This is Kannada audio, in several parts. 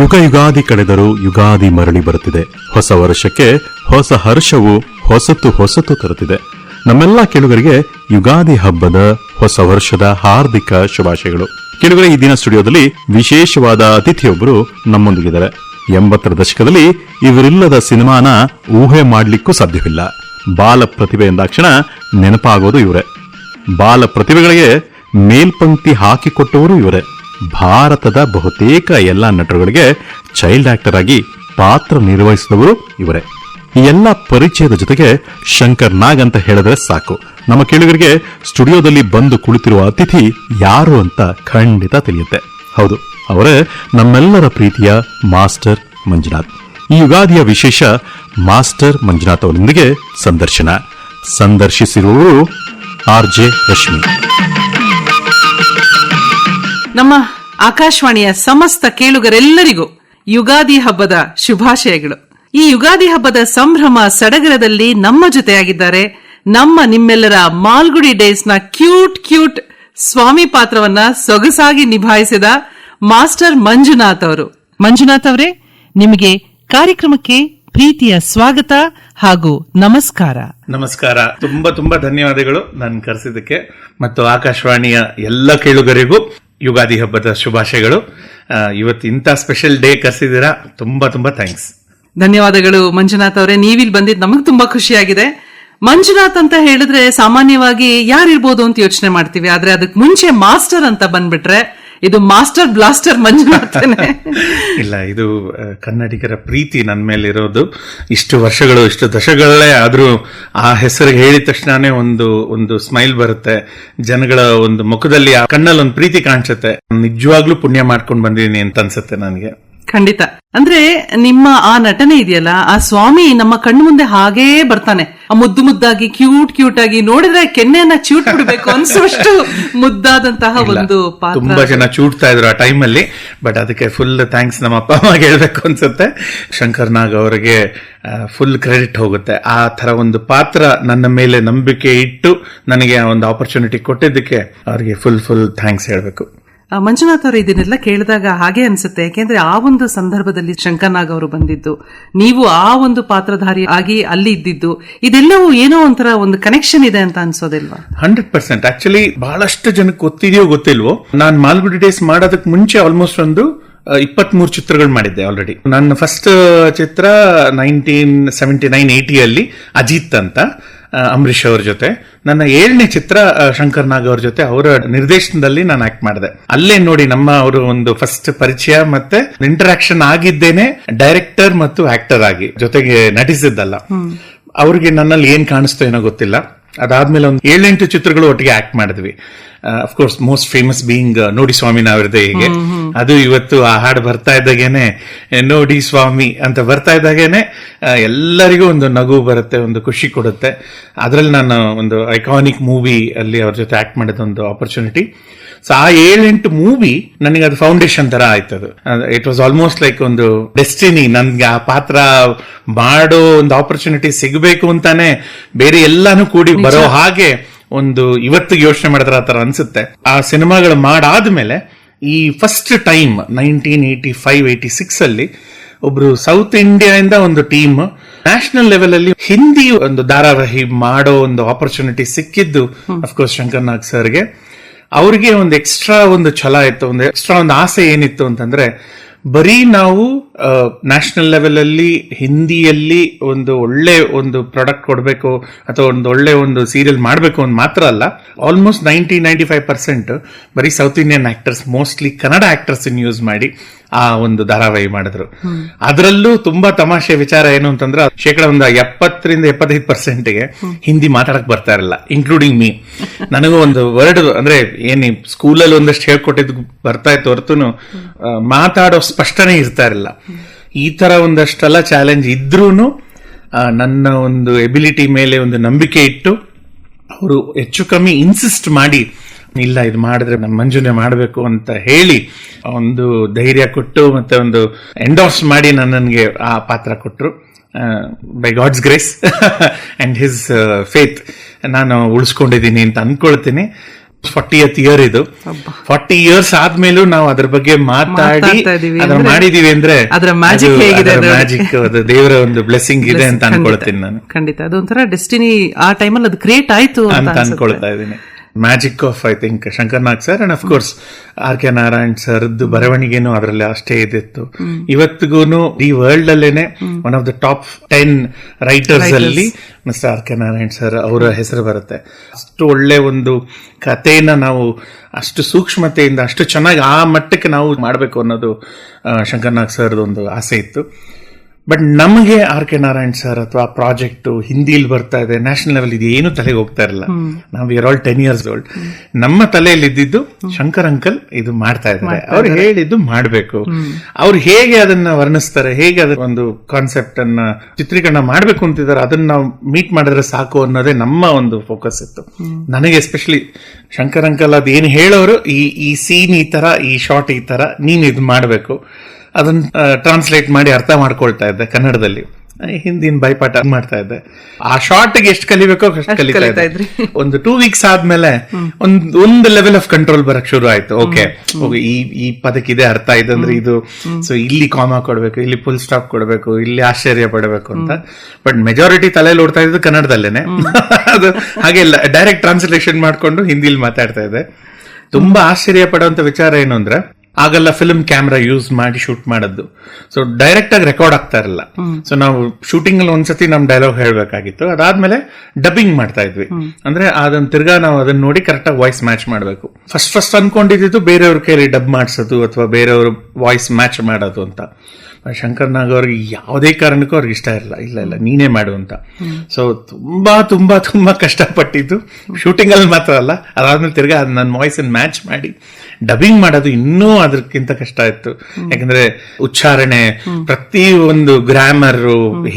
ಯುಗ ಯುಗಾದಿ ಕಳೆದರೂ ಯುಗಾದಿ ಮರಳಿ ಬರುತ್ತಿದೆ. ಹೊಸ ವರ್ಷಕ್ಕೆ ಹೊಸ ಹರ್ಷವು ಹೊಸತು ತರುತ್ತಿದೆ. ನಮ್ಮೆಲ್ಲ ಕೇಳುಗರಿಗೆ ಯುಗಾದಿ ಹಬ್ಬದ ಹೊಸ ವರ್ಷದ ಹಾರ್ದಿಕ ಶುಭಾಶಯಗಳು. ಕೇಳುಗರೆ, ಈ ದಿನ ಸ್ಟುಡಿಯೋದಲ್ಲಿ ವಿಶೇಷವಾದ ಅತಿಥಿಯೊಬ್ಬರು ನಮ್ಮೊಂದಿಗಿದ್ದಾರೆ. 80ರ ದಶಕದಲ್ಲಿ ಇವರಿಲ್ಲದ ಸಿನಿಮಾನ ಊಹೆ ಮಾಡಲಿಕ್ಕೂ ಸಾಧ್ಯವಿಲ್ಲ. ಬಾಲ ಪ್ರತಿಭೆ ಎಂದಾಕ್ಷಣ ನೆನಪಾಗೋದು ಇವರೇ. ಬಾಲ ಪ್ರತಿಭೆಗಳಿಗೆ ಮೇಲ್ಪಂಕ್ತಿ ಹಾಕಿಕೊಟ್ಟವರು ಇವರೇ. ಭಾರತದ ಬಹುತೇಕ ಎಲ್ಲ ನಟರುಗಳಿಗೆ ಚೈಲ್ಡ್ ಆಕ್ಟರ್ ಆಗಿ ಪಾತ್ರ ನಿರ್ವಹಿಸಿದವರು ಇವರೇ. ಈ ಎಲ್ಲ ಪರಿಚಯದ ಜೊತೆಗೆ ಶಂಕರ್ ನಾಗ್ ಅಂತ ಹೇಳಿದ್ರೆ ಸಾಕು, ನಮ್ಮ ಕೇಳುಗರಿಗೆ ಸ್ಟುಡಿಯೋದಲ್ಲಿ ಬಂದು ಕುಳಿತಿರುವ ಅತಿಥಿ ಯಾರು ಅಂತ ಖಂಡಿತ ತಿಳಿಯುತ್ತೆ. ಹೌದು, ಅವರೇ ನಮ್ಮೆಲ್ಲರ ಪ್ರೀತಿಯ ಮಾಸ್ಟರ್ ಮಂಜುನಾಥ್. ಈ ಯುಗಾದಿಯ ವಿಶೇಷ ಮಾಸ್ಟರ್ ಮಂಜುನಾಥ್ ಅವರೊಂದಿಗೆ ಸಂದರ್ಶಿಸಿರುವವರು RJ ರಶ್ಮಿ. ನಮ್ಮ ಆಕಾಶವಾಣಿಯ ಸಮಸ್ತ ಕೇಳುಗರೆಲ್ಲರಿಗೂ ಯುಗಾದಿ ಹಬ್ಬದ ಶುಭಾಶಯಗಳು. ಈ ಯುಗಾದಿ ಹಬ್ಬದ ಸಂಭ್ರಮ ಸಡಗರದಲ್ಲಿ ನಮ್ಮ ಜೊತೆಯಾಗಿದ್ದಾರೆ ನಿಮ್ಮೆಲ್ಲರ ಮಾಲ್ಗುಡಿ ಡೇಸ್ನ ಕ್ಯೂಟ್ ಸ್ವಾಮಿ ಪಾತ್ರವನ್ನ ಸೊಗಸಾಗಿ ನಿಭಾಯಿಸಿದ ಮಾಸ್ಟರ್ ಮಂಜುನಾಥ್ ಅವರು. ಮಂಜುನಾಥ್ ಅವರೇ, ನಿಮಗೆ ಕಾರ್ಯಕ್ರಮಕ್ಕೆ ಪ್ರೀತಿಯ ಸ್ವಾಗತ ಹಾಗೂ ನಮಸ್ಕಾರ. ನಮಸ್ಕಾರ. ತುಂಬಾ ಧನ್ಯವಾದಗಳು ನಾನು ಕರೆಸಿದ್ದಕ್ಕೆ, ಮತ್ತು ಆಕಾಶವಾಣಿಯ ಎಲ್ಲ ಕೇಳುಗರಿಗೂ ಯುಗಾದಿ ಹಬ್ಬದ ಶುಭಾಶಯಗಳು. ಇವತ್ತು ಇಂಥ ಸ್ಪೆಷಲ್ ಡೇ ಕರೆಸಿದ್ದೀರಾ, ತುಂಬಾ ಥ್ಯಾಂಕ್ಸ್. ಧನ್ಯವಾದಗಳು ಮಂಜುನಾಥ್ ಅವರೇ. ನೀವಿಲ್ಲಿ ಬಂದಿದ್ದು ನಮಗೆ ತುಂಬಾ ಖುಷಿಯಾಗಿದೆ. ಮಂಜುನಾಥ್ ಅಂತ ಹೇಳಿದ್ರೆ ಸಾಮಾನ್ಯವಾಗಿ ಯಾರಿರ್ಬೋದು ಅಂತ ಯೋಚನೆ ಮಾಡ್ತೀವಿ, ಆದ್ರೆ ಅದಕ್ಕೆ ಮುಂಚೆ ಮಾಸ್ಟರ್ ಅಂತ ಬಂದ್ಬಿಟ್ರೆ ಇದು ಮಾಸ್ಟರ್ ಬ್ಲಾಸ್ಟರ್ ಮಂಜುನಾಥ್. ಇಲ್ಲ, ಇದು ಕನ್ನಡಿಗರ ಪ್ರೀತಿ ನನ್ನ ಮೇಲೆ ಇರೋದು. ಇಷ್ಟು ವರ್ಷಗಳು, ಇಷ್ಟು ದಶಗಳೇ ಆದ್ರೂ ಆ ಹೆಸರಿಗೆ ಹೇಳಿದ ತಕ್ಷಣನೇ ಒಂದು ಸ್ಮೈಲ್ ಬರುತ್ತೆ ಜನಗಳ ಒಂದು ಮುಖದಲ್ಲಿ, ಆ ಕಣ್ಣಲ್ಲಿ ಒಂದು ಪ್ರೀತಿ ಕಾಣಿಸುತ್ತೆ. ನಿಜವಾಗ್ಲೂ ಪುಣ್ಯ ಮಾಡ್ಕೊಂಡು ಬಂದಿದ್ದೀನಿ ಅಂತ ಅನ್ಸುತ್ತೆ ನನಗೆ. ಖಂಡಿತ. ಅಂದ್ರೆ ನಿಮ್ಮ ಆ ನಟನೆ ಇದೆಯಲ್ಲ, ಆ ಸ್ವಾಮಿ ನಮ್ಮ ಕಣ್ಣು ಮುಂದೆ ಹಾಗೇ ಬರ್ತಾನೆ. ಆ ಮುದ್ದಾಗಿ ಕ್ಯೂಟ್ ಆಗಿ ನೋಡಿದ್ರೆ ಕೆನ್ನೆಯನ್ನ ಚೂಟ್ ಬಿಡಬೇಕು ಅನ್ಸುವಷ್ಟು ಮುದ್ದಾದಂತಹ ಒಂದು ಪಾತ್ರ. ತುಂಬಾ ಜನ ಚೂಟ್ತಾ ಇದ್ರು ಆ ಟೈಮಲ್ಲಿ, ಬಟ್ ಅದಕ್ಕೆ ಫುಲ್ ಥ್ಯಾಂಕ್ಸ್ ನಮ್ಮ ಅಪ್ಪ ಅಮ್ಮಗೆ ಹೇಳ್ಬೇಕು ಅನ್ಸುತ್ತೆ. ಶಂಕರ್ ನಾಗ್ ಅವರಿಗೆ ಫುಲ್ ಕ್ರೆಡಿಟ್ ಹೋಗುತ್ತೆ. ಆ ತರ ಒಂದು ಪಾತ್ರ ನನ್ನ ಮೇಲೆ ನಂಬಿಕೆ ಇಟ್ಟು ನನಗೆ ಒಂದು ಆಪರ್ಚುನಿಟಿ ಕೊಟ್ಟಿದ್ದಕ್ಕೆ ಅವರಿಗೆ ಫುಲ್ ಥ್ಯಾಂಕ್ಸ್ ಹೇಳ್ಬೇಕು. ಮಂಜುನಾಥ್ ಅವರು ಇದನ್ನೆಲ್ಲ ಕೇಳಿದಾಗ ಹಾಗೆ ಅನ್ಸುತ್ತೆ, ಯಾಕೆಂದ್ರೆ ಆ ಒಂದು ಸಂದರ್ಭದಲ್ಲಿ ಶಂಕರ್ ನಾಗ್ ಅವರು ಬಂದಿದ್ದು, ನೀವು ಆ ಒಂದು ಪಾತ್ರಧಾರಿ ಆಗಿ ಅಲ್ಲಿ ಇದ್ದಿದ್ದು, ಇದೆಲ್ಲವೂ ಏನೋ ಒಂಥರ ಒಂದು ಕನೆಕ್ಷನ್ ಇದೆ ಅಂತ ಅನ್ಸೋದಿಲ್ವಾ? 100%. ಆಕ್ಚುಲಿ ಬಹಳಷ್ಟು ಜನಕ್ಕೆ ಗೊತ್ತಿದೆಯೋ ಗೊತ್ತಿಲ್ವೋ, ನಾನು ಮಾಲ್ಗುಡಿ ಡೇಸ್ ಮಾಡೋದಕ್ಕೆ ಮುಂಚೆ ಆಲ್ಮೋಸ್ಟ್ 23 ಚಿತ್ರಗಳು ಮಾಡಿದ್ದೆ ಆಲ್ರೆಡಿ. ನನ್ನ ಫಸ್ಟ್ ಚಿತ್ರ 1979-80 ಅಲ್ಲಿ ಅಜಿತ್ ಅಂತ, ಅಂಬರೀಶ್ ಅವ್ರ ಜೊತೆ. ನನ್ನ 7ನೇ ಚಿತ್ರ ಶಂಕರ್ ನಾಗ್ ಅವ್ರ ಜೊತೆ, ಅವರ ನಿರ್ದೇಶನದಲ್ಲಿ ನಾನು ಆಕ್ಟ್ ಮಾಡಿದೆ. ಅಲ್ಲೇ ನೋಡಿ ನಮ್ಮ ಅವರು ಒಂದು ಫಸ್ಟ್ ಪರಿಚಯ ಮತ್ತೆ ಇಂಟರಾಕ್ಷನ್ ಆಗಿದ್ದೇನೆ ಡೈರೆಕ್ಟರ್ ಮತ್ತು ಆಕ್ಟರ್ ಆಗಿ, ಜೊತೆಗೆ ನಟಿಸಿದ್ದಲ್ಲ. ಅವ್ರಿಗೆ ನನ್ನಲ್ಲಿ ಏನ್ ಕಾಣಿಸ್ತೋ ಏನೋ ಗೊತ್ತಿಲ್ಲ. ಅದಾದ್ಮೇಲೆ ಒಂದು 7-8 ಚಿತ್ರಗಳು ಒಟ್ಟಿಗೆ ಆಕ್ಟ್ ಮಾಡಿದ್ವಿ. ಅಫ್ಕೋರ್ಸ್ ಮೋಸ್ಟ್ ಫೇಮಸ್ ಬೀಯಿಂಗ್ ನೋಡಿ ಸ್ವಾಮಿ ನಾವಿರದೆ ಹೀಗೆ. ಅದು ಇವತ್ತು ಆ ಹಾಡು ಬರ್ತಾ ಇದ್ದಾಗೇನೆ, ನೋಡಿ ಸ್ವಾಮಿ ಅಂತ ಬರ್ತಾ ಇದ್ದಾಗೇನೆ ಎಲ್ಲರಿಗೂ ಒಂದು ನಗು ಬರುತ್ತೆ, ಒಂದು ಖುಷಿ ಕೊಡುತ್ತೆ. ಅದರಲ್ಲಿ ನಾನು ಒಂದು ಐಕಾನಿಕ್ ಮೂವಿ ಅಲ್ಲಿ ಅವ್ರ ಜೊತೆ ಆಕ್ಟ್ ಮಾಡಿದ ಒಂದು ಆಪರ್ಚುನಿಟಿ. ಸೊ ಆ 7-8 ಮೂವಿ ನನಗೆ ಅದು ಫೌಂಡೇಶನ್ ತರ ಆಯ್ತದು. ಇಟ್ ವಾಸ್ ಆಲ್ಮೋಸ್ಟ್ ಲೈಕ್ ಒಂದು ಡೆಸ್ಟಿನಿ. ನನ್ಗೆ ಆ ಪಾತ್ರ ಮಾಡೋ ಒಂದು ಆಪರ್ಚುನಿಟಿ ಸಿಗಬೇಕು ಅಂತಾನೆ ಬೇರೆ ಎಲ್ಲಾನು ಕೂಡಿ ಬರೋ ಹಾಗೆ ಒಂದು ಇವತ್ತಿಗೆ ಯೋಚನೆ ಮಾಡಿದ್ರೆ ಆ ತರ ಅನ್ಸುತ್ತೆ. ಆ ಸಿನಿಮಾಗಳು ಮಾಡಾದ್ಮೇಲೆ ಈ ಫಸ್ಟ್ ಟೈಮ್ 1985-86 ಅಲ್ಲಿ ಒಬ್ರು ಸೌತ್ ಇಂಡಿಯಾದಿಂದ ಒಂದು ಟೀಮ್ ನ್ಯಾಷನಲ್ ಲೆವೆಲ್ ಅಲ್ಲಿ ಹಿಂದಿ ಒಂದು ಧಾರಾವಾಹಿ ಮಾಡೋ ಒಂದು ಆಪರ್ಚುನಿಟಿ ಸಿಕ್ಕಿದ್ದು ಅಫ್ಕೋರ್ಸ್ ಶಂಕರ್ ನಾಗ್ ಸರ್ಗೆ. ಅವ್ರಿಗೆ ಒಂದು ಎಕ್ಸ್ಟ್ರಾ ಒಂದು ಛಲ ಇತ್ತು, ಒಂದು ಎಕ್ಸ್ಟ್ರಾ ಒಂದು ಆಸೆ ಏನಿತ್ತು ಅಂತಂದ್ರೆ, ಬರೀ ನಾವು ನ್ಯಾಷನಲ್ ಲೆವೆಲ್ ಅಲ್ಲಿ ಹಿಂದಿಯಲ್ಲಿ ಒಂದು ಒಳ್ಳೆ ಒಂದು ಪ್ರಾಡಕ್ಟ್ ಕೊಡಬೇಕು ಅಥವಾ ಒಂದು ಒಳ್ಳೆ ಒಂದು ಸೀರಿಯಲ್ ಮಾಡಬೇಕು ಅಂತ ಮಾತ್ರ ಅಲ್ಲ, ಆಲ್ಮೋಸ್ಟ್ 90-95% ಬರೀ south Indian actors, mostly Kannada actors use ಮಾಡಿ ಆ ಒಂದು ಧಾರಾವಾಹಿ ಮಾಡಿದ್ರು. ಅದರಲ್ಲೂ ತುಂಬಾ ತಮಾಷೆ ವಿಚಾರ ಏನು ಅಂತಂದ್ರೆ, 70-75% ಹಿಂದಿ ಮಾತಾಡಕ್ ಬರ್ತಾ ಇರಲ್ಲ, ಇನ್ಕ್ಲೂಡಿಂಗ್ ಮೀ. ನನಗೂ ಒಂದು ವರ್ಡ್ ಅಂದ್ರೆ ಏನಿ ಸ್ಕೂಲಲ್ಲಿ ಒಂದಷ್ಟು ಹೇಳ್ಕೊಟ್ಟಿದ್ ಬರ್ತಾ ಇತ್ತು ಹೊರತು ಮಾತಾಡೋ ಸ್ಪಷ್ಟನೆ ಇರ್ತಾ ಇರಲಿಲ್ಲ. ಈ ತರ ಒಂದಷ್ಟೆಲ್ಲ ಚಾಲೆಂಜ್ ಇದ್ರೂನು ನನ್ನ ಒಂದು ಎಬಿಲಿಟಿ ಮೇಲೆ ಒಂದು ನಂಬಿಕೆ ಇಟ್ಟು ಅವರು ಹೆಚ್ಚು ಕಮ್ಮಿ ಇನ್ಸಿಸ್ಟ್ ಮಾಡಿ, ಇಲ್ಲ ಇದು ಮಾಡಿದ್ರೆ ನಮ್ಮ ಮಂಜುನೆ ಮಾಡಬೇಕು ಅಂತ ಹೇಳಿ ಒಂದು ಧೈರ್ಯ ಕೊಟ್ಟು ಮತ್ತೆ ಒಂದು ಎಂಡೋರ್ಸ್ ಮಾಡಿ ನನಗೆ ಆ ಪಾತ್ರ ಕೊಟ್ಟರು. By God's grace and his faith ನಾನು ಉಳಿಸ್ಕೊಂಡಿದ್ದೀನಿ ಅಂತ ಅನ್ಕೊಳ್ತೀನಿ. 40th ಇಯರ್ ಇದು. 40 years ಆದ್ಮೇಲೂ ನಾವು ಅದ್ರ ಬಗ್ಗೆ ಮಾತಾಡಿ ಅದನ್ನ ಮಾಡಿದೀವಿ ಅಂದ್ರೆ ಅದರ ಮ್ಯಾಜಿಕ್ ಹೇಗಿದೆ, ಮ್ಯಾಜಿಕ್ ಅದು ದೇವರ ಒಂದು ಬ್ಲೆಸ್ಸಿಂಗ್ ಇದೆ ಅಂತ ಅನ್ಕೊಳ್ತೀನಿ ನಾನು. ಖಂಡಿತ ಅದೊಂಥರ ಡೆಸ್ಟಿನಿ ಆ ಟೈಮಲ್ಲಿ ಅದು ಕ್ರಿಯೇಟ್ ಆಯ್ತು ಅಂತ ಅನ್ಕೊಳ್ತಾ ಇದ್ದೀನಿ. Magic of I think Shankar Nag sir and of course R.K. Narayan ಸರ್ದು ಬರವಣಿಗೆನೂ ಅದರಲ್ಲಿ ಅಷ್ಟೇ ಇದಿತ್ತು. ಇವತ್ತಿಗೂ ಈ ವರ್ಲ್ಡ್ ಅಲ್ಲೇನೆ one of the top 10 writers ಅಲ್ಲಿ ಮಿಸ್ಟರ್ R.K. ನಾರಾಯಣ್ ಸರ್ ಅವರ ಹೆಸರು ಬರುತ್ತೆ. ಅಷ್ಟು ಒಳ್ಳೆ ಒಂದು ಕಥೆನ ನಾವು ಅಷ್ಟು ಸೂಕ್ಷ್ಮತೆಯಿಂದ ಅಷ್ಟು ಚೆನ್ನಾಗಿ ಆ ಮಟ್ಟಕ್ಕೆ ನಾವು ಮಾಡಬೇಕು ಅನ್ನೋದು ಶಂಕರ್ನಾಗ್ ಸರ್ದು ಒಂದು ಆಸೆ ಇತ್ತು. ಬಟ್ ನಮಗೆ R.K. ನಾರಾಯಣ್ ಸರ್ ಅಥವಾ ಪ್ರಾಜೆಕ್ಟ್ ಹಿಂದಿಲಿ ಬರ್ತಾ ಇದೆ, ನ್ಯಾಷನಲ್ ಲೆವೆಲ್ ಇದು ಏನು ತಲೆಗೆ ಹೋಗ್ತಾ ಇರಲ್ಲ. ನಾವು we are all 10 years old. ನಮ್ಮ ತಲೆಯಲ್ಲಿ ಇದ್ದಿದ್ದು ಶಂಕರ್ ಅಂಕಲ್ ಇದು ಮಾಡ್ತಾ ಇದ್ದಾರೆ, ಅವ್ರು ಹೇಳಿದ್ದು ಮಾಡ್ಬೇಕು. ಅವ್ರು ಹೇಗೆ ಅದನ್ನ ವರ್ಣಿಸ್ತಾರೆ, ಹೇಗೆ ಅದರ ಒಂದು ಕಾನ್ಸೆಪ್ಟ್ ಅನ್ನ ಚಿತ್ರೀಕರಣ ಮಾಡ್ಬೇಕು ಅಂತಿದ್ದಾರೆ, ಅದನ್ನ ನಾವು ಮೀಟ್ ಮಾಡಿದ್ರೆ ಸಾಕು ಅನ್ನೋದೇ ನಮ್ಮ ಒಂದು ಫೋಕಸ್ ಇತ್ತು. ನನಗೆ ಎಸ್ಪೆಷಲಿ ಶಂಕರ್ ಅಂಕಲ್ ಅದೇನು ಹೇಳೋರು, ಈ ಸೀನ್ ಈ ತರ, ಈ ಶಾರ್ಟ್ ಈ ತರ, ನೀನ್ ಇದು ಮಾಡ್ಬೇಕು, ಅದನ್ನ ಟ್ರಾನ್ಸ್ಲೇಟ್ ಮಾಡಿ ಅರ್ಥ ಮಾಡ್ಕೊಳ್ತಾ ಇದ್ದೆ ಕನ್ನಡದಲ್ಲಿ. ಹಿಂದಿನ ಬೈಪಾಠ ಮಾಡ್ತಾ ಇದ್ದೆ. ಆ ಶಾರ್ಟ್ಗೆ ಎಷ್ಟು ಕಲಿಬೇಕೋ ಅಷ್ಟು ಕಲಿತಾ ಇದ್ರಿ. ಒಂದು 2 weeks ಆದ್ಮೇಲೆ ಒಂದು ಲೆವೆಲ್ ಆಫ್ ಕಂಟ್ರೋಲ್ ಬರಕ್ ಶುರು ಆಯ್ತು. ಓಕೆ, ಈ ಪದಕ್ಕೆ ಇದೆ ಅರ್ಥ ಇದೆ ಅಂದ್ರೆ ಇದು, ಸೊ ಇಲ್ಲಿ ಕಾಮಾ ಕೊಡ್ಬೇಕು, ಇಲ್ಲಿ ಫುಲ್ ಸ್ಟಾಪ್ ಕೊಡ್ಬೇಕು, ಇಲ್ಲಿ ಆಶ್ಚರ್ಯ ಪಡಬೇಕು ಅಂತ. ಬಟ್ ಮೆಜಾರಿಟಿ ತಲೆಯಲ್ಲಿ ಓಡ್ತಾ ಇದ್ದು ಕನ್ನಡದಲ್ಲೇನೆ. ಅದು ಹಾಗೆ ಡೈರೆಕ್ಟ್ ಟ್ರಾನ್ಸ್ಲೇಷನ್ ಮಾಡ್ಕೊಂಡು ಹಿಂದಿಲಿ ಮಾತಾಡ್ತಾ ಇದ್ದೆ. ತುಂಬಾ ಆಶ್ಚರ್ಯ ಪಡುವಂತ ವಿಚಾರ ಏನು ಅಂದ್ರೆ, ಆಗೆಲ್ಲ ಫಿಲ್ಮ್ ಕ್ಯಾಮ್ರಾ ಯೂಸ್ ಮಾಡಿ ಶೂಟ್ ಮಾಡೋದು. ಸೊ ಡೈರೆಕ್ಟ್ ಆಗಿ ರೆಕಾರ್ಡ್ ಆಗ್ತಾ ಇರಲ್ಲ. ಸೊ ನಾವು ಶೂಟಿಂಗ್ ಅಲ್ಲಿ ಒಂದ್ಸತಿ ನಮ್ ಡೈಲಾಗ್ ಹೇಳ್ಬೇಕಾಗಿತ್ತು, ಅದಾದ್ಮೇಲೆ ಡಬ್ಬಿಂಗ್ ಮಾಡ್ತಾ ಇದ್ವಿ. ಅಂದ್ರೆ ಅದನ್ನ ತಿರ್ಗಾ ನಾವು ಅದನ್ನ ನೋಡಿ ಕರೆಕ್ಟ್ ಆಗಿ ವಾಯ್ಸ್ ಮ್ಯಾಚ್ ಮಾಡಬೇಕು. ಫಸ್ಟ್ ಅನ್ಕೊಂಡಿದ್ದು ಬೇರೆಯವ್ರ ಕೈಲಿ ಡಬ್ ಮಾಡಿಸೋದು ಅಥವಾ ಬೇರೆಯವ್ರ ವಾಯ್ಸ್ ಮ್ಯಾಚ್ ಮಾಡೋದು ಅಂತ. ಶಂಕರ್ ನಾಗ್ ಅವ್ರಿಗೆ ಯಾವುದೇ ಕಾರಣಕ್ಕೂ ಅವ್ರಿಗೆ ಇಷ್ಟ ಇರಲ್ಲ, ಇಲ್ಲ ನೀನೇ ಮಾಡು ಅಂತ. ಸೊ ತುಂಬಾ ತುಂಬಾ ತುಂಬಾ ಕಷ್ಟಪಟ್ಟಿದ್ದು ಶೂಟಿಂಗ್ ಅಲ್ಲಿ ಮಾತ್ರ ಅಲ್ಲ, ಅದಾದ್ಮೇಲೆ ತಿರ್ಗಾ ನನ್ನ ವಾಯ್ಸ್ ಅನ್ನು ಮ್ಯಾಚ್ ಮಾಡಿ ಡಬ್ಬಿಂಗ್ ಮಾಡೋದು ಇನ್ನೂ ಅದಕ್ಕಿಂತ ಕಷ್ಟ ಇತ್ತು. ಯಾಕಂದ್ರೆ ಉಚ್ಚಾರಣೆ, ಪ್ರತಿ ಒಂದು ಗ್ರಾಮರ್,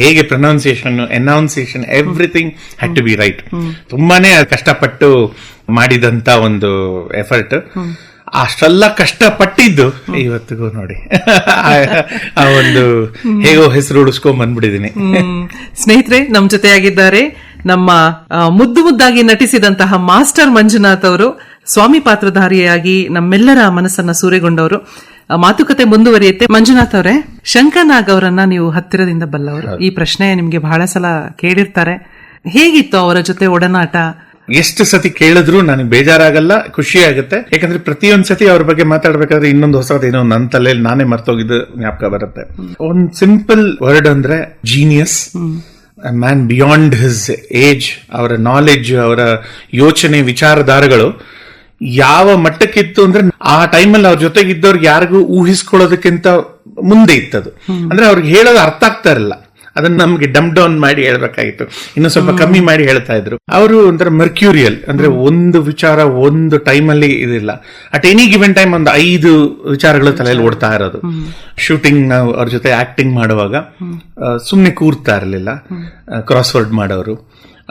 ಹೇಗೆ pronunciation, enunciation, everything had to be right. ತುಂಬಾನೇ ಕಷ್ಟಪಟ್ಟು ಮಾಡಿದಂತ ಒಂದು ಎಫರ್ಟ್. ಅಷ್ಟೆಲ್ಲ ಕಷ್ಟಪಟ್ಟಿದ್ದು ಇವತ್ತಿಗೂ ನೋಡಿ ಆ ಒಂದು ಹೇಗೋ ಹೆಸರು ಉಳಿಸ್ಕೊಂಡ್ ಬಂದ್ಬಿಟ್ಟಿದೀನಿ. ಸ್ನೇಹಿತರೆ, ನಮ್ ಜೊತೆಯಾಗಿದ್ದಾರೆ ನಮ್ಮ ಮುದ್ದಾಗಿ ನಟಿಸಿದಂತಹ ಮಾಸ್ಟರ್ ಮಂಜುನಾಥ್ ಅವರು, ಸ್ವಾಮಿ ಪಾತ್ರಧಾರಿಯಾಗಿ ನಮ್ಮೆಲ್ಲರ ಮನಸ್ಸನ್ನ ಸೂರೆಗೊಂಡವರು. ಮಾತುಕತೆ ಮುಂದುವರಿಯುತ್ತೆ. ಮಂಜುನಾಥ್ ಅವರೇ, ಶಂಕರ್ ನಾಗ್ ಅವರನ್ನ ನೀವು ಹತ್ತಿರದಿಂದ ಬಲ್ಲವರು. ಈ ಪ್ರಶ್ನೆ ನಿಮ್ಗೆ ಬಹಳ ಸಲ ಕೇಳಿರ್ತಾರೆ. ಹೇಗಿತ್ತು ಅವರ ಜೊತೆ ಒಡನಾಟ? ಎಷ್ಟು ಸತಿ ಕೇಳಿದ್ರು ನನಗೆ ಬೇಜಾರಾಗಲ್ಲ, ಖುಷಿ ಆಗುತ್ತೆ. ಯಾಕಂದ್ರೆ ಪ್ರತಿಯೊಂದ್ ಸತಿ ಅವ್ರ ಬಗ್ಗೆ ಮಾತಾಡ್ಬೇಕಾದ್ರೆ ಇನ್ನೊಂದು ಹೊಸದೇನೋ ನನ್ನ ತಲೆಯಲ್ಲಿ ನಾನೇ ಮರ್ತೋಗಿದ್ದು ಜ್ಞಾಪಕ ಬರುತ್ತೆ. ಒಂದ್ ಸಿಂಪಲ್ ವರ್ಡ್ ಅಂದ್ರೆ genius. Man beyond his age. ಅವರ ನಾಲೆಡ್ಜ್, ಅವರ ಯೋಚನೆ, ವಿಚಾರಧಾರೆಗಳು ಯಾವ ಮಟ್ಟಕ್ಕಿತ್ತು ಅಂದ್ರೆ ಆ ಟೈಮಲ್ಲಿ ಅವ್ರ ಜೊತೆಗಿದ್ದವ್ರಿಗೆ ಯಾರಿಗೂ ಊಹಿಸ್ಕೊಳ್ಳೋದಕ್ಕಿಂತ ಮುಂದೆ ಇತ್ತದು. ಅಂದ್ರೆ ಅವ್ರಿಗೆ ಹೇಳೋದು ಅರ್ಥ ಆಗ್ತಾ ಇರಲಿಲ್ಲ, ಅದನ್ನ ನಮ್ಗೆ ಡಮ್ ಡೌನ್ ಮಾಡಿ ಹೇಳ್ಬೇಕಾಗಿತ್ತು, ಇನ್ನು ಸ್ವಲ್ಪ ಕಮ್ಮಿ ಮಾಡಿ ಹೇಳ್ತಾ ಇದ್ರು. ಅವರು ಒಂಥರ ಮರ್ಕ್ಯೂರಿಯಲ್, ಅಂದ್ರೆ ಒಂದು ವಿಚಾರ ಒಂದು ಟೈಮಲ್ಲಿ ಇದಿಲ್ಲ, ಅಟ್ ಎನಿ ಗಿವನ್ ಟೈಮ್ ಒಂದು 5 ವಿಚಾರಗಳು ತಲೆಯಲ್ಲಿ ಓಡ್ತಾ ಇರೋದು. ಶೂಟಿಂಗ್ ನಾವು ಅವ್ರ ಜೊತೆ ಆಕ್ಟಿಂಗ್ ಮಾಡುವಾಗ ಸುಮ್ನೆ ಕೂರ್ತಾ ಇರಲಿಲ್ಲ. ಕ್ರಾಸ್ ವರ್ಡ್ ಮಾಡೋರು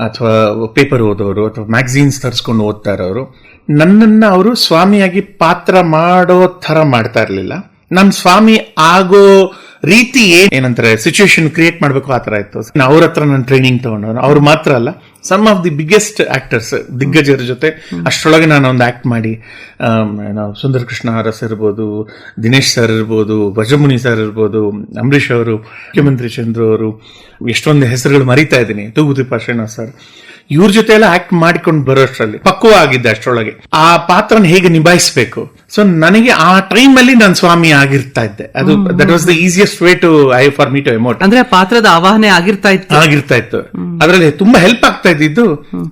ಅಥವಾ ಪೇಪರ್ ಓದೋರು ಅಥವಾ ಮ್ಯಾಗಝೀನ್ಸ್ ತರಿಸ್ಕೊಂಡು ಓದ್ತಾ ಇರೋರು. ನನ್ನನ್ನ ಅವರು ಸ್ವಾಮಿಯಾಗಿ ಪಾತ್ರ ಮಾಡೋ ತರ ಮಾಡ್ತಾ ಇರ್ಲಿಲ್ಲ. ನನ್ ಸ್ವಾಮಿ ಆಗೋ ರೀತಿ ಏನಂತಾರೆ ಸಿಚುವೇಶನ್ ಕ್ರಿಯೇಟ್ ಮಾಡ್ಬೇಕು ಆ ತರ ಇತ್ತು. ಅವ್ರ ಹತ್ರ ನಾನು ಟ್ರೈನಿಂಗ್ ತಗೊಂಡು, ಅವ್ರು ಮಾತ್ರ ಅಲ್ಲ, some of the biggest actors, ದಿಗ್ಗಜರ ಜೊತೆ ಅಷ್ಟರೊಳಗೆ ನಾನು ಒಂದು ಆಕ್ಟ್ ಮಾಡಿ, ಸುಂದರ್ ಕೃಷ್ಣ ಅರಸ್ ಇರ್ಬೋದು, ದಿನೇಶ್ ಸರ್ ಇರ್ಬೋದು, ವಜಮುನಿ ಸರ್ ಇರ್ಬೋದು, ಅಂಬರೀಶ್ ಅವರು, ಮುಖ್ಯಮಂತ್ರಿ ಚಂದ್ರು ಅವರು, ಎಷ್ಟೊಂದು ಹೆಸರುಗಳು ಮರಿತಾ ಇದ್ದೀನಿ, ತೂಗುದೀಪ ಶ್ರೀನಿವಾಸ್ ಸರ್, ಇವ್ರ ಜೊತೆ ಎಲ್ಲ ಆಕ್ಟ್ ಮಾಡಿಕೊಂಡು ಬರೋಷ್ಟರಲ್ಲಿ ಪಕ್ವ ಆಗಿದ್ದೆ. ಅಷ್ಟರೊಳಗೆ ಆ ಪಾತ್ರನ ಹೇಗೆ ನಿಭಾಯಿಸಬೇಕು. ಸೊ ನನಗೆ ಆ ಟೈಮ್ ಅಲ್ಲಿ ನಾನು ಸ್ವಾಮಿ ಆಗಿರ್ತಾ ಇದ್ದೆ. ಅದು that was the easiest way to for me to emote. ಅಂದ್ರೆ ಪಾತ್ರದ ಆವಾಹನೆ ಆಗಿರ್ತಾ ಇತ್ತು. ಅದರಲ್ಲಿ ತುಂಬಾ ಹೆಲ್ಪ್ ಆಗ್ತಾ ಇದ್ದಿದ್ದು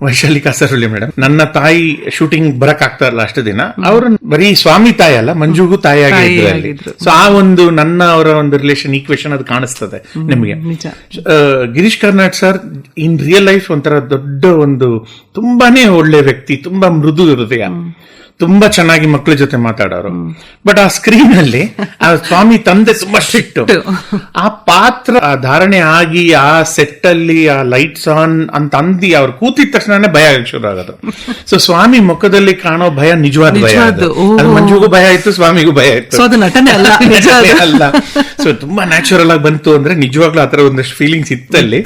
ವೈಶಾಲಿ ಕಾಸರಳ್ಳಿ ಮೇಡಮ್. ನನ್ನ ತಾಯಿ ಶೂಟಿಂಗ್ ಬರಕ್ ಆಗ್ತಾ ಇರಲ್ಲ ಅಷ್ಟು ದಿನ, ಅವರು ಬರೀ ಸ್ವಾಮಿ ತಾಯಿ ಅಲ್ಲ, ಮಂಜುಗೂ ತಾಯಿಯಾಗಿದ್ರು. ಸೊ ಆ ಒಂದು ನನ್ನ ಅವರ ಒಂದು ರಿಲೇಷನ್ ಈಕ್ವೇಶನ್ ಅದು ಕಾಣಿಸ್ತದೆ ನಿಮಗೆ. Girish Karnad sir in real life ಒಂಥರ ದೊಡ್ಡ ಒಂದು ತುಂಬಾನೇ ಒಳ್ಳೆ ವ್ಯಕ್ತಿ, ತುಂಬಾ ಮೃದು ಹೃದಯ, ತುಂಬಾ ಚೆನ್ನಾಗಿ ಮಕ್ಕಳ ಜೊತೆ ಮಾತಾಡೋರು. ಬಟ್ ಆ ಸ್ಕ್ರೀನ್ ಅಲ್ಲಿ ಆ ಸ್ವಾಮಿ ತಂದೆ ತುಂಬಾ ಸ್ಟ್ರಿಕ್ಟ್. ಆ ಪಾತ್ರ ಧಾರಣೆ ಆಗಿ ಆ ಸೆಟ್ ಅಲ್ಲಿ ಆ ಲೈಟ್ಸ್ ಆನ್ ಅಂತ ಅಂದಿ ಅವ್ರು ಕೂತಿದ ತಕ್ಷಣ ಭಯ ಶುರು ಆಗೋದು. ಸೊ ಸ್ವಾಮಿ ಮುಖದಲ್ಲಿ ಕಾಣೋ ಭಯ ನಿಜವಾದ ಭಯ. ಅದು ಮಂಜುಗೂ ಭಯ ಇತ್ತು, ಸ್ವಾಮಿಗೂ ಭಯ ಇತ್ತು, ಅಲ್ಲ. ಸೊ ತುಂಬಾ ನ್ಯಾಚುರಲ್ ಆಗಿ ಬಂತು ಅಂದ್ರೆ ನಿಜವಾಗ್ಲೂ ಆತರ ಒಂದಷ್ಟು ಫೀಲಿಂಗ್ಸ್ ಇತ್ತಲ್ಲಿ.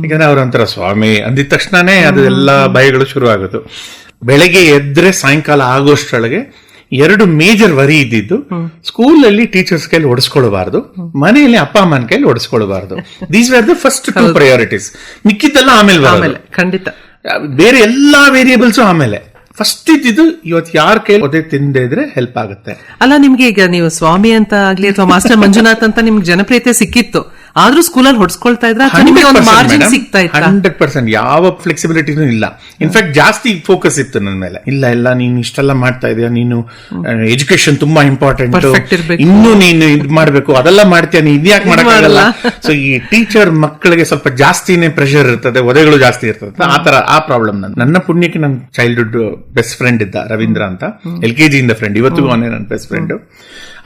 ಯಾಕಂದ್ರೆ ಅವ್ರ ಒಂಥರ ಸ್ವಾಮಿ ಅಂದಿದ ತಕ್ಷಣನೇ ಅದೆಲ್ಲ ಭಯಗಳು ಶುರು ಆಗೋದು. ಬೆಳಗ್ಗೆ ಎದ್ರೆ ಸಾಯಂಕಾಲ ಆಗೋಷ್ಟರೊಳಗೆ 2 ಮೇಜರ್ ವರಿ ಇದ್ದಿದ್ದು, ಸ್ಕೂಲಲ್ಲಿ ಟೀಚರ್ಸ್ ಕೈಲಿ ಹೊಡೆಸ್ಕೊಳ್ಬಾರ್ದು, ಮನೆಯಲ್ಲಿ ಅಪ್ಪ ಅಮ್ಮನ ಕೈಲಿ ಹೊಡೆಸ್ಕೊಳ್ಬಾರ್ದು. These are the first 2 priorities. ಮಿಕ್ಕಿದ್ದೆಲ್ಲ ಆಮೇಲೆ ಖಂಡಿತ ಬೇರೆ ಎಲ್ಲಾ ವೇರಿಯೇಬಲ್ಸ್ ಆಮೇಲೆ. ಫಸ್ಟ್ ಇದ್ದಿದ್ದು ಇವತ್ತು ಯಾರ ಕೈ ಒದೆ ತಿಂದೇ ಇದ್ರೆ ಹೆಲ್ಪ್ ಆಗುತ್ತೆ. ಅಲ್ಲ, ನಿಮ್ಗೆ ಈಗ ನೀವು ಸ್ವಾಮಿ ಅಂತ ಆಗ್ಲಿ ಅಥವಾ ಮಾಸ್ಟರ್ ಮಂಜುನಾಥ್ ಅಂತ ನಿಮ್ಗೆ ಜನಪ್ರಿಯತೆ ಸಿಕ್ಕಿತ್ತು, ಆದ್ರೂ ಸ್ಕೂಲಲ್ಲಿ ಹೊಡ್ಸ್ಕೊಳ್ತಾ ಇದ್ರ ನಿಮಗೆ ಒಂದು ಮಾರ್ಜಿನ್ ಸಿಗ್ತಾ ಇತ್ತು? 100% ಯಾವ ಫ್ಲೆಕ್ಸಿಬಿಲಿಟಿನೂ ಇಲ್ಲ. ಇನ್ಫ್ಯಾಕ್ಟ್ ಜಾಸ್ತಿ ಫೋಕಸ್ ಇತ್ತು ನನ್ನ ಮೇಲೆ. ಇಲ್ಲ ನೀನು ಇಷ್ಟೆಲ್ಲ ಮಾಡ್ತಾ ಇದೀಯ, ನೀನು ಎಜುಕೇಶನ್ ತುಂಬಾ ಇಂಪಾರ್ಟೆಂಟ್, ಇನ್ನು ನೀನು ಇದ್ ಮಾಡ್ಬೇಕು, ಅದೆಲ್ಲ ಮಾಡ್ತೀಯ, ನೀನ್ ಇದ್ಯಾಕೆ ಮಾಡಕ್ಕಾಗಲ್ಲ. ಸೊ ಈ ಟೀಚರ್ ಮಕ್ಕಳಿಗೆ ಸ್ವಲ್ಪ ಜಾಸ್ತಿನೇ ಪ್ರೆಷರ್ ಇರ್ತದೆ, ಒದೆಗಳು ಜಾಸ್ತಿ ಇರ್ತದೆ. ಆತರ ಆ ಪ್ರಾಬ್ಲಮ್ ನನ್ನ ಪುಣ್ಯಕ್ಕೆ ನನ್ನ ಚೈಲ್ಡ್ಹುಡ್ ಬೆಸ್ಟ್ ಫ್ರೆಂಡ್ ಇದ್ದ ರವೀಂದ್ರ ಅಂತ, LKG ಇಂದ ಫ್ರೆಂಡ್, ಇವತ್ತಿಗೂ ಅವನೇ ನನ್ನ ಬೆಸ್ಟ್ ಫ್ರೆಂಡ್.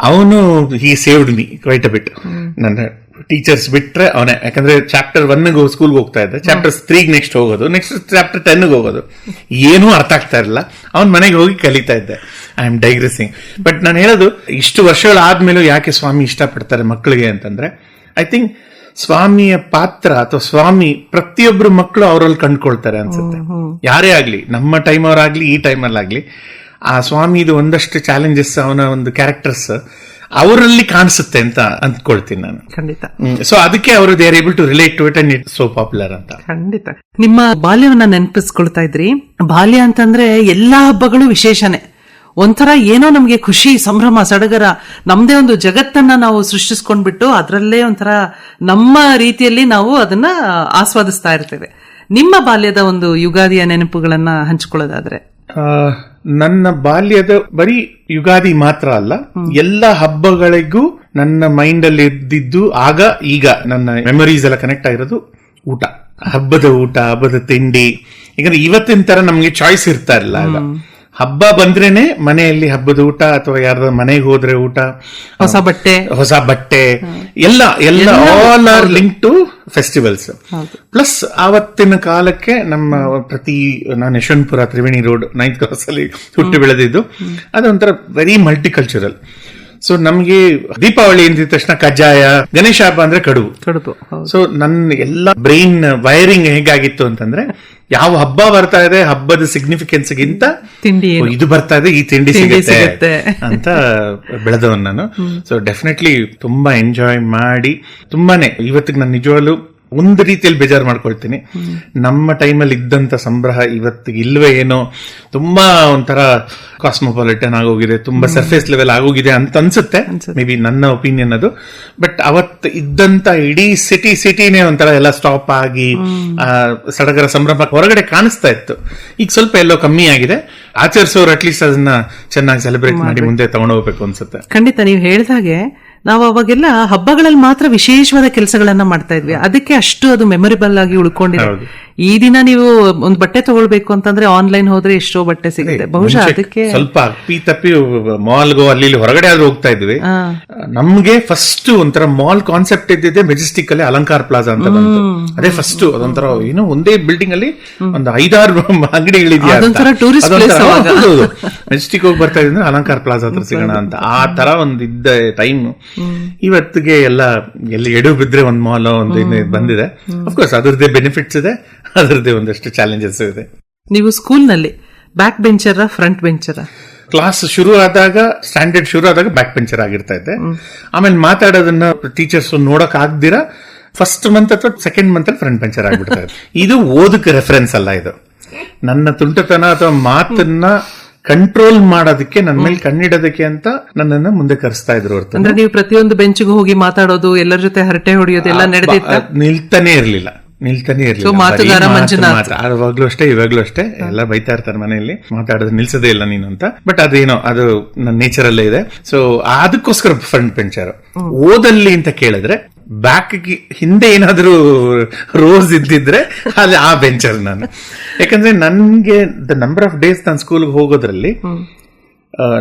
ಅವನು ಹಿ ಸೇವ್ಡ್ ಮೀ ಕ್ವೈಟ್ ಅ ಬಿಟ್. ನನ್ನ ಟೀಚರ್ಸ್ ಬಿಟ್ರೆ ಅವನೇ, ಯಾಕಂದ್ರೆ ಚಾಪ್ಟರ್ 1 ಸ್ಕೂಲ್ಗೆ ಹೋಗ್ತಾ ಇದ್ದೆ, ಚಾಪ್ಟರ್ 3 ನೆಕ್ಸ್ಟ್ ಹೋಗೋದು, ನೆಕ್ಸ್ಟ್ ಚಾಪ್ಟರ್ 10 ಹೋಗೋದು, ಏನೂ ಅರ್ಥ ಆಗ್ತಾ ಇರಲಿಲ್ಲ. ಅವನ್ ಮನೆಗೆ ಹೋಗಿ ಕಲಿತಾ ಇದ್ದೆ. I am ಡೈಗ್ರೆಸಿಂಗ್. ಬಟ್ ನಾನು ಹೇಳೋದು, ಇಷ್ಟು ವರ್ಷಗಳಾದ್ಮೇಲೂ ಯಾಕೆ ಸ್ವಾಮಿ ಇಷ್ಟಪಡ್ತಾರೆ ಮಕ್ಕಳಿಗೆ ಅಂತಂದ್ರೆ, ಐ ಥಿಂಕ್ ಸ್ವಾಮಿಯ ಪಾತ್ರ ಅಥವಾ ಸ್ವಾಮಿ ಪ್ರತಿಯೊಬ್ರು ಮಕ್ಕಳು ಅವರಲ್ಲಿ ಕಂಡುಕೊಳ್ತಾರೆ ಅನ್ಸುತ್ತೆ. ಯಾರೇ ಆಗ್ಲಿ, ನಮ್ಮ ಟೈಮ್ ಅವರಾಗ್ಲಿ ಈ ಟೈಮಲ್ಲಾಗ್ಲಿ, ಆ ಸ್ವಾಮಿದು ಒಂದಷ್ಟು ಚಾಲೆಂಜಸ್, ಅವನ ಒಂದು ಕ್ಯಾರೆಕ್ಟರ್ಸ್ ಅವರಲ್ಲಿ ಕಾಣಿಸುತ್ತೆ ಅಂತ ಅಂದ್ಕೊಳ್ತೀನಿ ನಾನು. ಖಂಡಿತ. ಸೊ ಅದಕ್ಕೆ ಅವರು they are able to relate to it and it's so popular ಅಂತ. ಖಂಡಿತ. ನಿಮ್ಮ ಬಾಲ್ಯವನ್ನ ನೆನಪಿಸ್ಕೊಳ್ತಾ ಇದ್ರಿ. ಬಾಲ್ಯ ಅಂತಂದ್ರೆ ಎಲ್ಲಾ ಹಬ್ಬಗಳು ವಿಶೇಷನೇ, ಒಂಥರ ಏನೋ ನಮ್ಗೆ ಖುಷಿ, ಸಂಭ್ರಮ, ಸಡಗರ, ನಮ್ದೇ ಒಂದು ಜಗತ್ತನ್ನ ನಾವು ಸೃಷ್ಟಿಸ್ಕೊಂಡ್ಬಿಟ್ಟು ಅದರಲ್ಲೇ ಒಂಥರ ನಮ್ಮ ರೀತಿಯಲ್ಲಿ ನಾವು ಅದನ್ನ ಆಸ್ವಾದಿಸ್ತಾ ಇರ್ತೇವೆ. ನಿಮ್ಮ ಬಾಲ್ಯದ ಒಂದು ಯುಗಾದಿಯ ನೆನಪುಗಳನ್ನ ಹಂಚಿಕೊಳ್ಳೋದಾದ್ರೆ? ನನ್ನ ಬಾಲ್ಯದ ಬರೀ ಯುಗಾದಿ ಮಾತ್ರ ಅಲ್ಲ, ಎಲ್ಲ ಹಬ್ಬಗಳಿಗೂ ನನ್ನ ಮೈಂಡ್ ಅಲ್ಲಿ ಇದ್ದಿದ್ದು ಆಗ ಈಗ ನನ್ನ ಮೆಮೊರೀಸ್ ಎಲ್ಲ ಕನೆಕ್ಟ್ ಆಗಿರೋದು ಊಟ, ಹಬ್ಬದ ಊಟ, ಹಬ್ಬದ ತಿಂಡಿ. ಯಾಕಂದ್ರೆ ಇವತ್ತಿನ ತರ ನಮ್ಗೆ ಚಾಯ್ಸ್ ಇರ್ತಾ ಇರಲಿಲ್ಲ. ಆಗ ಹಬ್ಬ ಬಂದ್ರೇನೆ ಮನೆಯಲ್ಲಿ ಹಬ್ಬದ ಊಟ, ಅಥವಾ ಯಾರ ಮನೆಗೆ ಹೋದ್ರೆ ಊಟ, ಹೊಸ ಬಟ್ಟೆ ಎಲ್ಲ all are link to festivals. Plus ಆವತ್ತಿನ ಕಾಲಕ್ಕೆ ನಮ್ಮ ನಾನು Yeshwanthpur Triveni road 9th cross ಅಲ್ಲಿ ಹುಟ್ಟಿ ಬೆಳೆದಿದ್ದು. ಅದೊಂಥರ ವೆರಿ ಮಲ್ಟಿಕಲ್ಚರಲ್. ಸೊ ನಮ್ಗೆ ದೀಪಾವಳಿ ಎಂದಿದ ತಕ್ಷಣ ಕಜ್ಜಾಯ, ಗಣೇಶ ಹಬ್ಬ ಅಂದ್ರೆ ಕಡುಬು. ಸೊ ನನ್ನ ಎಲ್ಲ ಬ್ರೈನ್ ವೈರಿಂಗ್ ಹೇಗಾಗಿತ್ತು ಅಂತಂದ್ರೆ, ಯಾವ ಹಬ್ಬ ಬರ್ತಾ ಇದೆ, ಹಬ್ಬದ ಸಿಗ್ನಿಫಿಕೆನ್ಸ್ ಗಿಂತ ತಿಂಡಿ ಇದು ಬರ್ತಾ ಇದೆ, ಈ ತಿಂಡಿ ಸಿಗುತ್ತೆ ಅಂತ ಬೆಳೆದವನ್ ನಾನು. ಸೊ ಡೆಫಿನೆಟ್ಲಿ ತುಂಬಾ ಎಂಜಾಯ್ ಮಾಡಿ, ತುಂಬಾನೇ ಇವತ್ತಿಗೆ ನಾನು ನಿಜವಾಗ್ಲೂ ಒಂದು ರೀತಿಯಲ್ಲಿ ಬೇಜಾರು ಮಾಡ್ಕೊಳ್ತೀನಿ. ನಮ್ಮ ಟೈಮಲ್ಲಿ ಇದ್ದಂತ ಸಂಭ್ರಮ ಇವತ್ತಿಗೆ ಇಲ್ವೇ ಏನೋ, ತುಂಬಾ ಒಂಥರ ಕಾಸ್ಮೋಪಾಲಿಟನ್ ಆಗೋಗಿದೆ, ತುಂಬಾ ಸರ್ಫೇಸ್ ಲೆವೆಲ್ ಆಗೋಗಿದೆ ಅಂತ ಅನ್ಸುತ್ತೆ. ಮೇ ಬಿ ನನ್ನ ಒಪಿನಿಯನ್ ಅದು. ಬಟ್ ಅವತ್ತು ಇದ್ದಂತ ಇಡೀ ಸಿಟಿನೇ ಒಂಥರ ಎಲ್ಲ ಸ್ಟಾಪ್ ಆಗಿ ಸಡಗರ ಸಂಭ್ರಮ ಹೊರಗಡೆ ಕಾಣಿಸ್ತಾ ಇತ್ತು. ಈಗ ಸ್ವಲ್ಪ ಎಲ್ಲೋ ಕಮ್ಮಿ ಆಗಿದೆ. ಆಚರಿಸೋರು ಅಟ್ಲೀಸ್ಟ್ ಅದನ್ನ ಚೆನ್ನಾಗಿ ಸೆಲೆಬ್ರೇಟ್ ಮಾಡಿ ಮುಂದೆ ತಗೊಂಡೋಗ್ಬೇಕು ಅನ್ಸುತ್ತೆ. ಖಂಡಿತ. ನೀವು ಹೇಳಿದಾಗೆ ನಾವು ಅವಾಗೆಲ್ಲ ಹಬ್ಬಗಳಲ್ಲಿ ಮಾತ್ರ ವಿಶೇಷವಾದ ಕೆಲಸಗಳನ್ನ ಮಾಡ್ತಾ ಇದ್ವಿ, ಅದಕ್ಕೆ ಅಷ್ಟು ಅದು ಮೆಮೊರೇಬಲ್ ಆಗಿ ಉಳ್ಕೊಂಡಿದೆ. ಈ ದಿನ ನೀವು ಒಂದು ಬಟ್ಟೆ ತಗೊಳ್ಬೇಕು ಅಂತಂದ್ರೆ ಆನ್ಲೈನ್ ಹೋದ್ರೆ ಎಷ್ಟೋ ಬಟ್ಟೆ ಸಿಗುತ್ತೆ. ಬಹುಶಃ ಅದಕ್ಕೆ ಸ್ವಲ್ಪ ತಪ್ಪಿ ಮಾಲ್ಗೋ ಅಲ್ಲಿ ಹೊರಗಡೆ ಆದ್ರೂ ಹೋಗ್ತಾ ಇದ್ವಿ. ನಮ್ಗೆ ಫಸ್ಟ್ ಒಂಥರ ಮಾಲ್ ಕಾನ್ಸೆಪ್ಟ್ ಇದ್ದಿದೆ ಮೆಜೆಸ್ಟಿಕ್ ಅಲ್ಲಿ ಅಲಂಕಾರ ಪ್ಲಾಜಾ ಅಂತ ಬಂತು. ಅದೇ ಫಸ್ಟ್ ಅದೊಂಥರ ಏನೋ ಒಂದೇ ಬಿಲ್ಡಿಂಗ್ ಅಲ್ಲಿ ಒಂದು 5-6 ಅಂಗಡಿಗಳಿದೆಯಾ, ಮೆಜೆಸ್ಟಿಕ್ ಹೋಗಿ ಬರ್ತಾ ಇದ್ರೆ ಅಲಂಕಾರ ಪ್ಲಾಜಾ ಹತ್ರ ಸಿಗೋಣ ಅಂತ. ಆ ತರ ಒಂದು ಇದ್ದ ಟೈಮ್ ಇವತ್ತಿಗೆ ಎಲ್ಲ ಎಲ್ಲಿ ಎಡು ಬಿದ್ರೆ ಒಂದ್ ಮಾಲ್ ಒಂದು ಬಂದಿದೆ. ಅಫ್ಕೋರ್ಸ್ ಅದರದ್ದೇ ಬೆನಿಫಿಟ್ಸ್ ಇದೆ, ಅದರದ್ದೇ ಒಂದಷ್ಟು ಚಾಲೆಂಜಸ್ ಇದೆ. ನೀವು ಸ್ಕೂಲ್ನಲ್ಲಿ back bencher front bencher? Class ಶುರು ಆದಾಗ, ಸ್ಟ್ಯಾಂಡರ್ಡ್ ಶುರು ಆದಾಗ ಬ್ಯಾಕ್ ಬೆಂಚರ್ ಆಗಿರ್ತಾ ಇದ್ದೆ. ಆಮೇಲೆ ಮಾತಾಡೋದನ್ನ ಟೀಚರ್ಸ್ ನೋಡಕ್ ಆಗ್ದಿರಾ ಫಸ್ಟ್ ಮಂತ್ ಅಥವಾ ಸೆಕೆಂಡ್ ಮಂತ್ ಅಲ್ಲಿ ಫ್ರಂಟ್ ಬೆಂಚರ್ ಆಗ್ಬಿಡ್ತಾ ಇದೆ. ಇದು ಓದಕ್ಕೆ ರೆಫರೆನ್ಸ್ ಅಲ್ಲ, ಇದು ನನ್ನ ತುಂಟತನ ಅಥವಾ ಮಾತನ್ನ ಕಂಟ್ರೋಲ್ ಮಾಡೋದಕ್ಕೆ, ನನ್ನ ಮೇಲೆ ಕಣ್ಣಿಡೋದಕ್ಕೆ ಅಂತ ನನ್ನನ್ನು ಮುಂದೆ ಕರೆಸ್ತಾ ಇದ್ರು. ಅಂದ್ರೆ ನೀವು ಪ್ರತಿಯೊಂದು ಬೆಂಚ್ಗೂ ಹೋಗಿ ಮಾತಾಡೋದು, ಎಲ್ಲರ ಜೊತೆ ಹರಟೆ ಹೊಡೆಯೋದು ಎಲ್ಲ ನಡೆದಿತ್ತು? ನಿಲ್ತಾನೆ ಇರ್ಲಿಲ್ಲ. ಅವಾಗ್ಲೂ ಅಷ್ಟೇ, ಇವಾಗ್ಲೂ ಅಷ್ಟೇ. ಎಲ್ಲ ಬೈತಾ ಇರ್ತಾರೆ ಮನೆಯಲ್ಲಿ, ಮಾತಾಡೋದು ನಿಲ್ಸದೇ ಇಲ್ಲ ನೀನು ಅಂತ. ಬಟ್ ಅದೇನೋ ಅದು ನನ್ನ ನೇಚರ್ ಅಲ್ಲೇ ಇದೆ. ಸೊ ಅದಕ್ಕೋಸ್ಕರ ಫ್ರಂಟ್ ಬೆಂಚರ್. ಓದಲ್ಲಿ ಅಂತ ಕೇಳಿದ್ರೆ ಬ್ಯಾಕ್ ಹಿಂದೆ ಏನಾದ್ರೂ ರೋಸ್ ಇದ್ದಿದ್ರೆ ಅದು ಆ ಬೆಂಚರ್ ನಾನು. ಯಾಕಂದ್ರೆ ನನ್ಗೆ ದ ನಂಬರ್ ಆಫ್ ಡೇಸ್ ನಾನು ಸ್ಕೂಲ್ಗೆ ಹೋಗೋದ್ರಲ್ಲಿ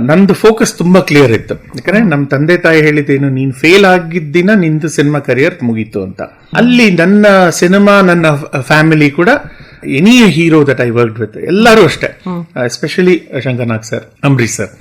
ನಂದು ಫೋಕಸ್ ತುಂಬಾ ಕ್ಲಿಯರ್ ಇತ್ತು. ಯಾಕಂದ್ರೆ ನಮ್ ತಂದೆ ತಾಯಿ ಹೇಳಿದ್ದೇನು, ನೀನ್ ಫೇಲ್ ಆಗಿದ್ದಿನ ನಿಂದು ಸಿನಿಮಾ ಕರಿಯರ್ ಮುಗೀತು ಅಂತ. ಅಲ್ಲಿ ನನ್ನ ಸಿನಿಮಾ, ನನ್ನ ಫ್ಯಾಮಿಲಿ ಕೂಡ any hero that I worked with ಎಲ್ಲರೂ ಅಷ್ಟೇ, especially Shankar Nag sir, Ambareesh sir,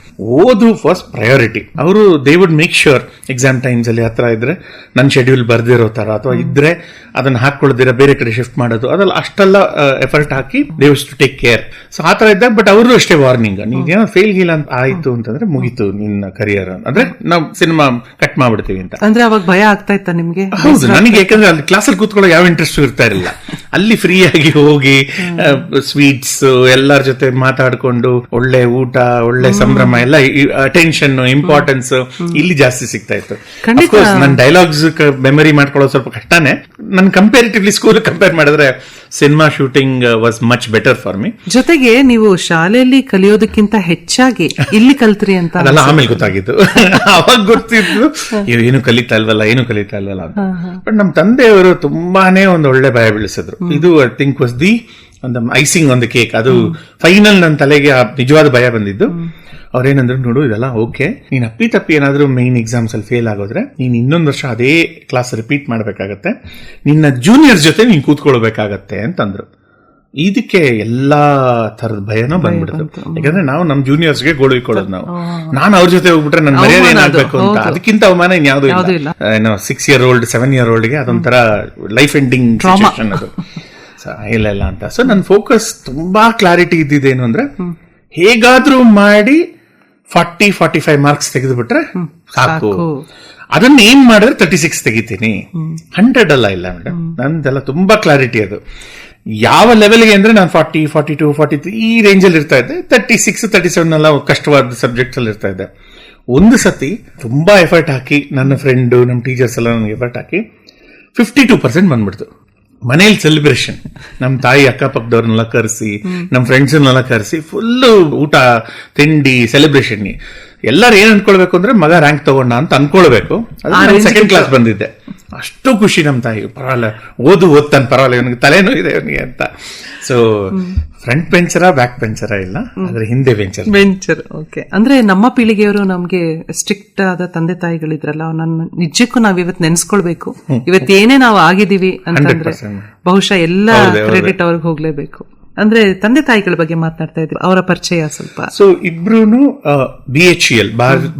ಓದು ಫಸ್ಟ್ ಪ್ರಯಾರಿಟಿ. ಅವರು they would make sure exam times ಅಲ್ಲಿ ಹತ್ರ ಇದ್ರೆ ನನ್ನ ಶೆಡ್ಯೂಲ್ ಬರ್ದಿರೋ ತರ ಅಥವಾ ಇದ್ರೆ ಅದನ್ನ ಹಾಕೊಳ್ಳದಿರ ಬೇರೆ ಕಡೆ ಶಿಫ್ಟ್ ಮಾಡೋದು, ಅದೆಲ್ಲ ಅಷ್ಟೆಲ್ಲ ಎಫರ್ಟ್ ಹಾಕಿ they used to take care. So ಆ ತರ ಇದ್ದಾಗ ಬಟ್ ಅವರು ಅಷ್ಟೇ ವಾರ್ನಿಂಗ್, ನೀನೇನೋ ಫೇಲ್ ಗೀಲ್ ಅಂತ ಆಯ್ತು ಅಂತಂದ್ರೆ ಮುಗೀತು ನಿನ್ನ ಕರಿಯರ್, ಅಂದ್ರೆ ನಾವು ಸಿನಿಮಾ ಕಟ್ ಮಾಡ್ಬಿಡ್ತೀವಿ ಅಂತ. ಅಂದ್ರೆ ಅವಾಗ ಭಯ ಆಗ್ತಾ ಇತ್ತ ನಿಮ್ಗೆ? ಹೌದು, ನನಗೆ ಯಾಕಂದ್ರೆ ಅಲ್ಲಿ ಕ್ಲಾಸಲ್ಲಿ ಕೂತ್ಕೊಳ್ಳೋ ಯಾವ ಇಂಟ್ರೆಸ್ಟ್ ಇರ್ತಾ ಇರಲಿಲ್ಲ. ಅಲ್ಲಿ ಫ್ರೀ ಆಗಿ ಹೋಗಿ ಸ್ವೀಟ್ಸ್ ಎಲ್ಲರ ಜೊತೆ ಮಾತಾಡ್ಕೊಂಡು ಒಳ್ಳೆ ಊಟ, ಒಳ್ಳೆ ಸಂಭ್ರಮ, ಎಲ್ಲ ಅಟೆನ್ಷನ್ ಇಂಪಾರ್ಟೆನ್ಸ್ ಇಲ್ಲಿ ಜಾಸ್ತಿ ಸಿಗ್ತಾ ಇತ್ತು. ನನ್ನ ಡೈಲಾಗ್ಸ್ ಮೆಮರಿ ಮಾಡ್ಕೊಳ್ಳೋದು ಸ್ವಲ್ಪ ಕಷ್ಟನೇ. ನನ್ ಕಂಪೇರಿಟಿವ್ಲಿ ಸ್ಕೂಲ್ ಕಂಪೇರ್ ಮಾಡಿದ್ರೆ cinema shooting was much better for me. ಜೊತೆಗೆ ನೀವು ಶಾಲೆಯಲ್ಲಿ ಕಲಿಯೋದಕ್ಕಿಂತ ಹೆಚ್ಚಾಗಿ ಇಲ್ಲಿ ಕಲ್ತ್ರಿ ಅಂತ ಅದೆಲ್ಲ ಆಮೇಲೆ ಗೊತ್ತಾಗಿತ್ತು. ಅವಾಗ ಗೊತ್ತಿದ್ದು ಏನು ಕಲಿತಾ ಇಲ್ವಲ್ಲ ಅಂತ. ಬಟ್ ನಮ್ ತಂದೆಯವರು ತುಂಬಾನೇ ಒಂದು ಒಳ್ಳೆ ಭಯ ಬೀಳಿಸಿದ್ರು. ಇದು I think was the icing on the cake. ಅದು ಫೈನಲ್ ನನ್ನ ತಲೆಗೆ ನಿಜವಾದ ಭಯ ಬಂದಿದ್ದು. ಅವ್ರೇನಂದ್ರು, ನೋಡು ಇದೆಲ್ಲ ಓಕೆ, ನೀನ್ ಅಪ್ಪಿ ಏನಾದ್ರೂ ಮೈನ್ ಎಕ್ಸಾಮ್ಸ್ ಅಲ್ಲಿ ಫೇಲ್ ಆಗೋದ್ರೆ ನೀನ್ ಇನ್ನೊಂದು ವರ್ಷ ಅದೇ ಕ್ಲಾಸ್ ರಿಪೀಟ್ ಮಾಡ್ಬೇಕಾಗತ್ತೆ, ನಿನ್ನ ಜೂನಿಯರ್ಸ್ ಜೊತೆ ನೀನ್ ಕೂತ್ಕೊಳ್ಬೇಕಾಗತ್ತೆ ಅಂತಂದ್ರು. ಇದಕ್ಕೆ ಎಲ್ಲಾ ತರದ ಭಯನೂ ಬಂದ್ಬಿಡ್ತು. ಯಾಕಂದ್ರೆ ನಾವು ನಮ್ ಜೂನಿಯರ್ಸ್ಗೆ ಗೋಳು ಇಕ್ಕೊಳ್ಳೋದು. ನಾನು ಅವ್ರ ಜೊತೆ ಹೋಗ್ಬಿಟ್ರೆ ನನ್ ಮರ್ಯಾದೆ ಏನಾಗ್ಬೇಕು ಅಂತ. ಅದಕ್ಕಿಂತ ಅವಮಾನ ಇನ್ಯಾವುದೂ ಇಲ್ಲ. 6 year old 7 year old ಗೆ ಅದೊಂಥರ ಲೈಫ್ ಎಂಡಿಂಗ್ ಸಿಚುವೇಶನ್ ಅದು. ಇಲ್ಲ ಅಂತ. ಸೊ ನನ್ನ ಫೋಕಸ್ ತುಂಬಾ ಕ್ಲಾರಿಟಿ ಇದ್ದಿದ್ದೇನು ಅಂದ್ರೆ, ಹೇಗಾದ್ರೂ ಮಾಡಿ 40-45 ಮಾರ್ಕ್ಸ್ ತೆಗೆದುಬಿಟ್ರೆ ಸಾಕು. ಅದನ್ನ ಏನ್ ಮಾಡಿದ್ರೆ 36 ತೆಗಿತೀನಿ, 100 ಅಲ್ಲ. ಇಲ್ಲ ಮೇಡಮ್, ನಂದೆಲ್ಲ ತುಂಬಾ ಕ್ಲಾರಿಟಿ ಅದು. ಯಾವ ಲೆವೆಲ್ಗೆ ಅಂದ್ರೆ ನಾನು 40, 42, 43 ಈ ರೇಂಜ್ ಅಲ್ಲಿ ಇರ್ತಾ ಇದ್ದೆ. 36, 37 ಎಲ್ಲ ಕಷ್ಟವಾದ ಸಬ್ಜೆಕ್ಟ್ಸ್ ಅಲ್ಲಿ ಇರ್ತಾ ಇದ್ದೆ. ಒಂದು ಸತಿ ತುಂಬಾ ಎಫರ್ಟ್ ಹಾಕಿ, ನನ್ನ ಫ್ರೆಂಡ್ ನಮ್ಮ ಟೀಚರ್ಸ್ ಎಲ್ಲ ನನಗೆ ಎಫರ್ಟ್ ಹಾಕಿ 52% ಬಂದ್ಬಿಡ್ತು. ಮನೇಲಿ ಸೆಲೆಬ್ರೇಷನ್, ನಮ್ ತಾಯಿ ಅಕ್ಕಪಕ್ಕದವ್ರನ್ನೆಲ್ಲ ಕರೆಸಿ, ನಮ್ ಫ್ರೆಂಡ್ಸ್ನೆಲ್ಲ ಕರೆಸಿ, ಫುಲ್ ಊಟ ತಿಂಡಿ ಸೆಲೆಬ್ರೇಷನ್. ಎಲ್ಲರೂ ಏನ್ ಅನ್ಕೊಳ್ಬೇಕು ಅಂದ್ರೆ ಮಗ ರ್ಯಾಂಕ್ ತಗೊಂಡ ಅಂತ ಅನ್ಕೊಳ್ಬೇಕು. ಸೆಕೆಂಡ್ ಕ್ಲಾಸ್ ಬಂದಿದ್ದೆ. ಅಷ್ಟು ಖುಷಿ ನಮ್ ತಾಯಿ. ಪರವಾಗಿಲ್ಲ, ಓದ್ತಾನೆ, ಪರವಾಗಿಲ್ಲ, ಇವನಿಗೆ ತಲೆನೂ ಇದೆ ಇವನಿಗೆ ಅಂತ. ಸೊ ಫ್ರಂಟ್ ಬೆಂಚರ ಬ್ಯಾಕ್ ಬೆಂಚರ ಇಲ್ಲ, ಆದ್ರೆ ಹಿಂದೆ ಬೆಂಚರ್. ಓಕೆ. ಅಂದ್ರೆ ನಮ್ಮ ಪೀಳಿಗೆಯವರು ನಮ್ಗೆ ಸ್ಟ್ರಿಕ್ಟ್ ಆದ ತಂದೆ ತಾಯಿಗಳಿದ್ರಲ್ಲ, ನನ್ನ ನಿಜಕ್ಕೂ ನಾವ್ ಇವತ್ತು ನೆನ್ಸ್ಕೊಳ್ಬೇಕು. ಇವತ್ತೇನೇ ನಾವು ಆಗಿದೀವಿ ಅಂತಂದ್ರೆ ಬಹುಶಃ ಎಲ್ಲ ಕ್ರೆಡಿಟ್ ಅವ್ರಿಗೆ ಹೋಗ್ಲೇಬೇಕು. ಅಂದ್ರೆ ತಂದೆ ತಾಯಿಗಳ ಬಗ್ಗೆ ಮಾತನಾಡ್ತಾ ಇದ್ವಿ, ಅವರ ಪರಿಚಯ ಸ್ವಲ್ಪ. ಸೊ ಇಬ್ರು BHEL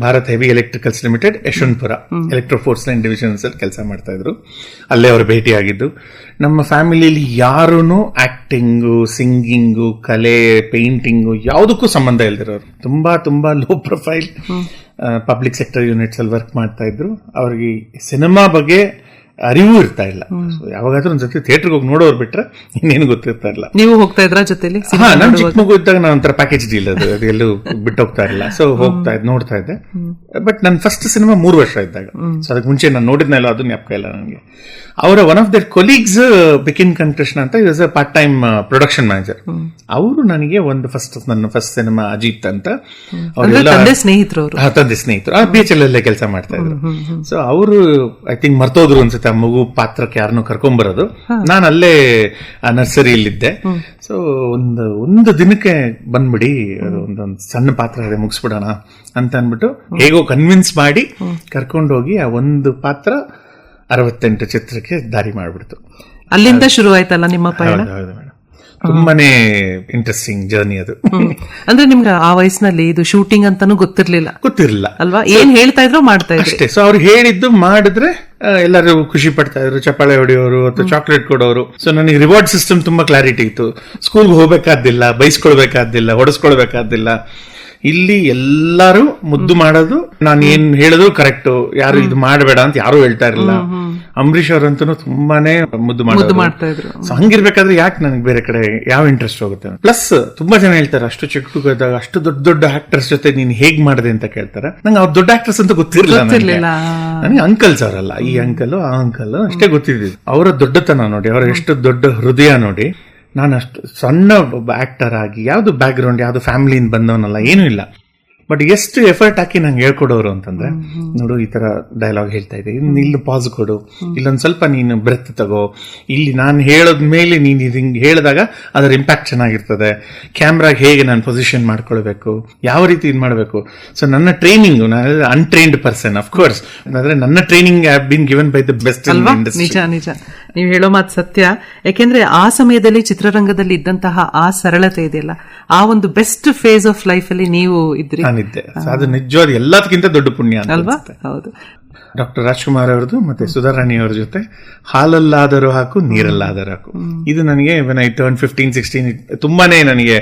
Bharat heavy electricals limited Yeshwantpur electro force line divisions ಅಲ್ಲಿ ಕೆಲಸ ಮಾಡ್ತಾ ಇದ್ರು. ಅಲ್ಲೇ ಅವರು ಭೇಟಿ ಆಗಿದ್ದು. ನಮ್ಮ ಫ್ಯಾಮಿಲಿಯಲ್ಲಿ ಯಾರೂ ಆಕ್ಟಿಂಗು, ಸಿಂಗಿಂಗು, ಕಲೆ, ಪೇಂಟಿಂಗು ಯಾವುದಕ್ಕೂ ಸಂಬಂಧ ಇಲ್ದಿರೋರು. ತುಂಬಾ low profile public sector units ಅಲ್ಲಿ ವರ್ಕ್ ಮಾಡ್ತಾ ಇದ್ರು. ಅವ್ರಿಗೆ ಸಿನಿಮಾ ಬಗ್ಗೆ ಅರಿವು ಇರ್ತಾ ಇಲ್ಲ. ಯಾವಾಗಾದ್ರೂ ಒಂದ್ಸತಿ ಥಿಯೇಟರ್ಗೆ ಹೋಗಿ ನೋಡೋರು ಬಿಟ್ರೆ ಇನ್ನೇನು ಗೊತ್ತಿರ್ತಾ ಇಲ್ಲ. ನೀವು ಹೋಗ್ತಾ ಇದ್ರ ಜೊತೆಲಿ? ನಾನು ಚಿಕ್ಕ ಮಗು ಇದ್ದಾಗ ನಾನು ಒಂಥರ ಪ್ಯಾಕೇಜ್ ಡೀಲ್ ಅದು ಎಲ್ಲೂ ಬಿಟ್ಟು ಹೋಗ್ತಾ ಇರಲಿಲ್ಲ. ಸೊ ಹೋಗ್ತಾ ಇದ್ದೆ, ನೋಡ್ತಾ ಇದ್ದೆ. ಬಟ್ ನನ್ನ ಫಸ್ಟ್ ಸಿನಿಮಾ 3 ವರ್ಷ ಇದ್ದಾಗ. ಸೊ ಅದಕ್ಕೆ ಮುಂಚೆ ನಾನು ನೋಡಿದ್ನಲ್ಲ, ಅದು ಜ್ಞಾಪಕ ಇಲ್ಲ ನನಗೆ. ಅವರ ಒನ್ ಆಫ್ ದರ್ ಕೊಲೀಗ್ಸ್ ಬಿಕಿನ್ ಕೃಷ್ಣ ಅಂತ, is a part time production manager. ಅವರು ನನಗೆ ನನ್ನ ಫಸ್ಟ್ ಸಿನಿಮಾ ಅಜಿತ್ ಅಂತ, ತಂದೆ ಸ್ನೇಹಿತರು, BHEL ಅಲ್ಲೇ ಕೆಲಸ ಮಾಡ್ತಾ ಇದ್ರು. ಸೊ ಅವರು ಐ ಥಿಂಕ್ ಮರ್ತೋದ್ರು ಅನ್ಸುತ್ತೆ ಆ ಮಗು ಪಾತ್ರಕ್ಕೆ ಯಾರನ್ನೂ ಕರ್ಕೊಂಡ್ಬರೋದು. ನಾನು ಅಲ್ಲೇ ನರ್ಸರಿಯಲ್ಲಿದ್ದೆ. ಸೊ ಒಂದು ದಿನಕ್ಕೆ ಬಂದ್ಬಿಡಿ, ಒಂದೊಂದು ಸಣ್ಣ ಪಾತ್ರ ಮುಗಿಸ್ಬಿಡೋಣ ಅಂತ ಅನ್ಬಿಟ್ಟು ಹೇಗೋ ಕನ್ವಿನ್ಸ್ ಮಾಡಿ ಕರ್ಕೊಂಡೋಗಿ ಆ ಒಂದು ಪಾತ್ರ 68 ಚಿತ್ರಕ್ಕೆ ದಾರಿ ಮಾಡ್ಬಿಡ್ತು. ಅಲ್ಲಿಂದ ಶುರು ಆಯ್ತಲ್ಲ ನಿಮ್ಮ ಪಯಣ? ತುಂಬಾನೇ ಇಂಟ್ರೆಸ್ಟಿಂಗ್ ಜರ್ನಿ ಅದು. ಅಂದ್ರೆ ನಿಮ್ಗೆ ಆ ವಯಸ್ಸಿನಲ್ಲಿ ಇದು ಶೂಟಿಂಗ್ ಅಂತಾನು ಗೊತ್ತಿರ್ಲಿಲ್ಲ ಅಲ್ವಾ? ಏನ್ ಹೇಳ್ತಾ ಇದ್ರು ಮಾಡ್ತಾ ಇದ್ರು ಅಷ್ಟೇ. ಸೊ ಅವ್ರು ಹೇಳಿದ್ದು ಮಾಡಿದ್ರೆ ಎಲ್ಲರೂ ಖುಷಿ ಪಡ್ತಾ ಇದ್ರು, ಚಪ್ಪಾಳೆ ಹೊಡೆಯೋರು ಅಥವಾ ಚಾಕ್ಲೇಟ್ ಕೊಡೋರು. ಸೊ ನನಗೆ ರಿವಾರ್ಡ್ ಸಿಸ್ಟಮ್ ತುಂಬಾ ಕ್ಲಾರಿಟಿ ಇತ್ತು. ಸ್ಕೂಲ್ಗೆ ಹೋಗ್ಬೇಕಾದಿಲ್ಲ, ಬೈಸ್ಕೊಳ್ಬೇಕಾದಿಲ್ಲ, ಹೊಡೆಸ್ಕೊಳ್ಬೇಕಾದಿಲ್ಲ. ಇಲ್ಲಿ ಎಲ್ಲರೂ ಮುದ್ದು ಮಾಡೋದು, ನಾನು ಏನ್ ಹೇಳಿದ್ರು ಕರೆಕ್ಟ್, ಯಾರು ಇದು ಮಾಡಬೇಡ ಅಂತ ಯಾರು ಹೇಳ್ತಾ ಇರಲಿಲ್ಲ. ಅಂಬರೀಷ್ ಅವರಂತೂ ತುಂಬಾನೇ ಮುದ್ದು ಮಾಡ್ತಾ ಇದ್ರು. ಸೊ ಹಂಗಿರ್ಬೇಕಾದ್ರೆ ಯಾಕೆ ನನಗೆ ಬೇರೆ ಕಡೆ ಯಾವ ಇಂಟ್ರೆಸ್ಟ್ ಹೋಗುತ್ತೆ? ಪ್ಲಸ್ ತುಂಬಾ ಜನ ಹೇಳ್ತಾರೆ, ಅಷ್ಟು ಚಿಕ್ಕದಾಗ ಅಷ್ಟು ದೊಡ್ಡ ಆಕ್ಟರ್ಸ್ ಜೊತೆ ನೀನ್ ಹೇಗ್ ಮಾಡಿದೆ ಅಂತ ಕೇಳ್ತಾರೆ. ನಂಗೆ ಅವ್ರ ದೊಡ್ಡ ಆಕ್ಟರ್ಸ್ ಅಂತ ಗೊತ್ತಿರಲಿಲ್ಲ. ನನಗೆ ಅಂಕಲ್ಸ್ ಅವರಲ್ಲ, ಈ ಅಂಕಲ್ ಆ ಅಂಕಲ್ ಅಷ್ಟೇ ಗೊತ್ತಿದ್ದಿದ್ದು. ಅವರ ದೊಡ್ಡತನ ನೋಡಿ, ಅವರ ಎಷ್ಟು ದೊಡ್ಡ ಹೃದಯ ನೋಡಿ. ನಾನು ಅಷ್ಟು ಸಣ್ಣ ಆಕ್ಟರ್ ಆಗಿ ಯಾವ್ದು ಬ್ಯಾಕ್ ಗ್ರೌಂಡ್, ಯಾವ್ದು ಫ್ಯಾಮಿಲಿಯಿಂದ ಬಂದವನಲ್ಲ, ಏನೂ ಇಲ್ಲ. ಬಟ್ ಎಷ್ಟು ಎಫರ್ಟ್ ಹಾಕಿ ನಂಗೆ ಹೇಳ್ಕೊಡೋರು ಅಂತಂದ್ರೆ, ನೋಡು ಈ ತರ ಡೈಲಾಗ್ ಹೇಳ್ತಾ ಇದ್ದೆ, ಇಲ್ಲಿ ಪಾಸ್ ಕೊಡು, ಇಲ್ಲೊಂದ್ ಸ್ವಲ್ಪ ನೀನು ಬ್ರೆತ್ ತಗೋ, ಇಲ್ಲಿ ನಾನು ಹೇಳೋದ್ಮೇಲೆ ನೀನ್ ಹಿಂಗ್ ಹೇಳಿದಾಗ ಅದರ ಇಂಪ್ಯಾಕ್ಟ್ ಚೆನ್ನಾಗಿರ್ತದೆ, ಕ್ಯಾಮ್ರಾಗ ಹೇಗೆ ನಾನು ಪೊಸಿಷನ್ ಮಾಡ್ಕೊಳ್ಬೇಕು, ಯಾವ ರೀತಿ ಇದು ಮಾಡಬೇಕು. ಸೊ ನನ್ನ ಟ್ರೈನಿಂಗ್, ನಾನು ಅನ್ಟ್ರೈನ್ಡ್ ಪರ್ಸನ್ ಅಫ್ಕೋರ್ಸ್, ಅಂದ್ರೆ ನನ್ನ training have been given by the best in industry. ನಿಜ ನೀವು ಹೇಳೋ ಮಾತು ಸತ್ಯ. ಯಾಕೆಂದ್ರೆ ಆ ಸಮಯದಲ್ಲಿ ಚಿತ್ರರಂಗದಲ್ಲಿ ಇದ್ದಂತಹ ಆ ಸರಳತೆ ಇದೆಯಲ್ಲ, ಆ ಒಂದು ಬೆಸ್ಟ್ ಫೇಸ್ ಆಫ್ ಲೈಫ್ ಅಲ್ಲಿ ನೀವು ಇದ್ರಿ. ಅದು ನಿಜವಾದ ಎಲ್ಲದಕ್ಕಿಂತ ದೊಡ್ಡ ಪುಣ್ಯ ಅಲ್ವಾ? ಹೌದು. ಡಾಕ್ಟರ್ ರಾಜ್ಕುಮಾರ್ ಅವ್ರದ್ದು ಮತ್ತೆ ಸುಧಾರಾಣಿ ಅವ್ರ ಜೊತೆ ಹಾಲಲ್ಲಾದರೂ ಹಾಕು ನೀರಲ್ಲಾದರೂ ಹಾಕು. ಇದು ನನಗೆ when I turned 15-16 ತುಂಬಾನೇ ನನಗೆ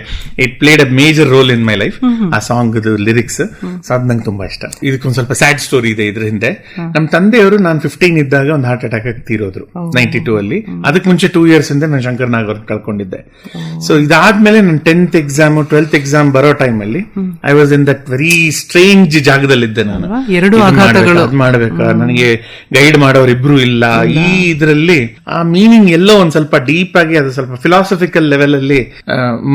it played a major role in my life. ಆ ಸಾಂಗ್ ಲಿರಿಕ್ಸ್ ಅದು ನಂಗೆ ತುಂಬಾ ಇಷ್ಟ. ಇದಕ್ಕೊಂದು ಸ್ವಲ್ಪ ಸ್ಯಾಡ್ ಸ್ಟೋರಿ ಇದೆ ಇದ್ರ ಹಿಂದೆ. ನಮ್ಮ ತಂದೆಯವರು ನಾನು 15 ಇದ್ದಾಗ ಒಂದು ಹಾರ್ಟ್ ಅಟ್ಯಾಕ್ ಆಗಿ ತೀರೋದ್ರು 92 ಅಲ್ಲಿ. ಅದಕ್ಕೆ ಮುಂಚೆ 2 years ಹಿಂದೆ ನಾನು ಶಂಕರ್ ನಾಗ್ ಅವ್ರನ್ನ ಕಳ್ಕೊಂಡಿದ್ದೆ. ಸೊ ಇದಾದ್ಮೇಲೆ ನನ್ನ 10th ಎಕ್ಸಾಮ್ 12th ಎಕ್ಸಾಮ್ ಬರೋ ಟೈಮ್ ಅಲ್ಲಿ I was in that very strange ಜಾಗದಲ್ಲಿದ್ದೆ ನಾನು. ಅದ್ ಮಾಡ್ಬೇಕಾ, ನನಗೆ ಗೈಡ್ ಮಾಡೋರು ಇಬ್ರು ಇಲ್ಲ. ಈ ಇದರಲ್ಲಿ ಆ ಮೀನಿಂಗ್ ಎಲ್ಲೋ ಒಂದ್ ಸ್ವಲ್ಪ ಡೀಪ್ ಆಗಿ ಅದು ಸ್ವಲ್ಪ ಫಿಲಾಸಫಿಕಲ್ ಲೆವೆಲ್ ಅಲ್ಲಿ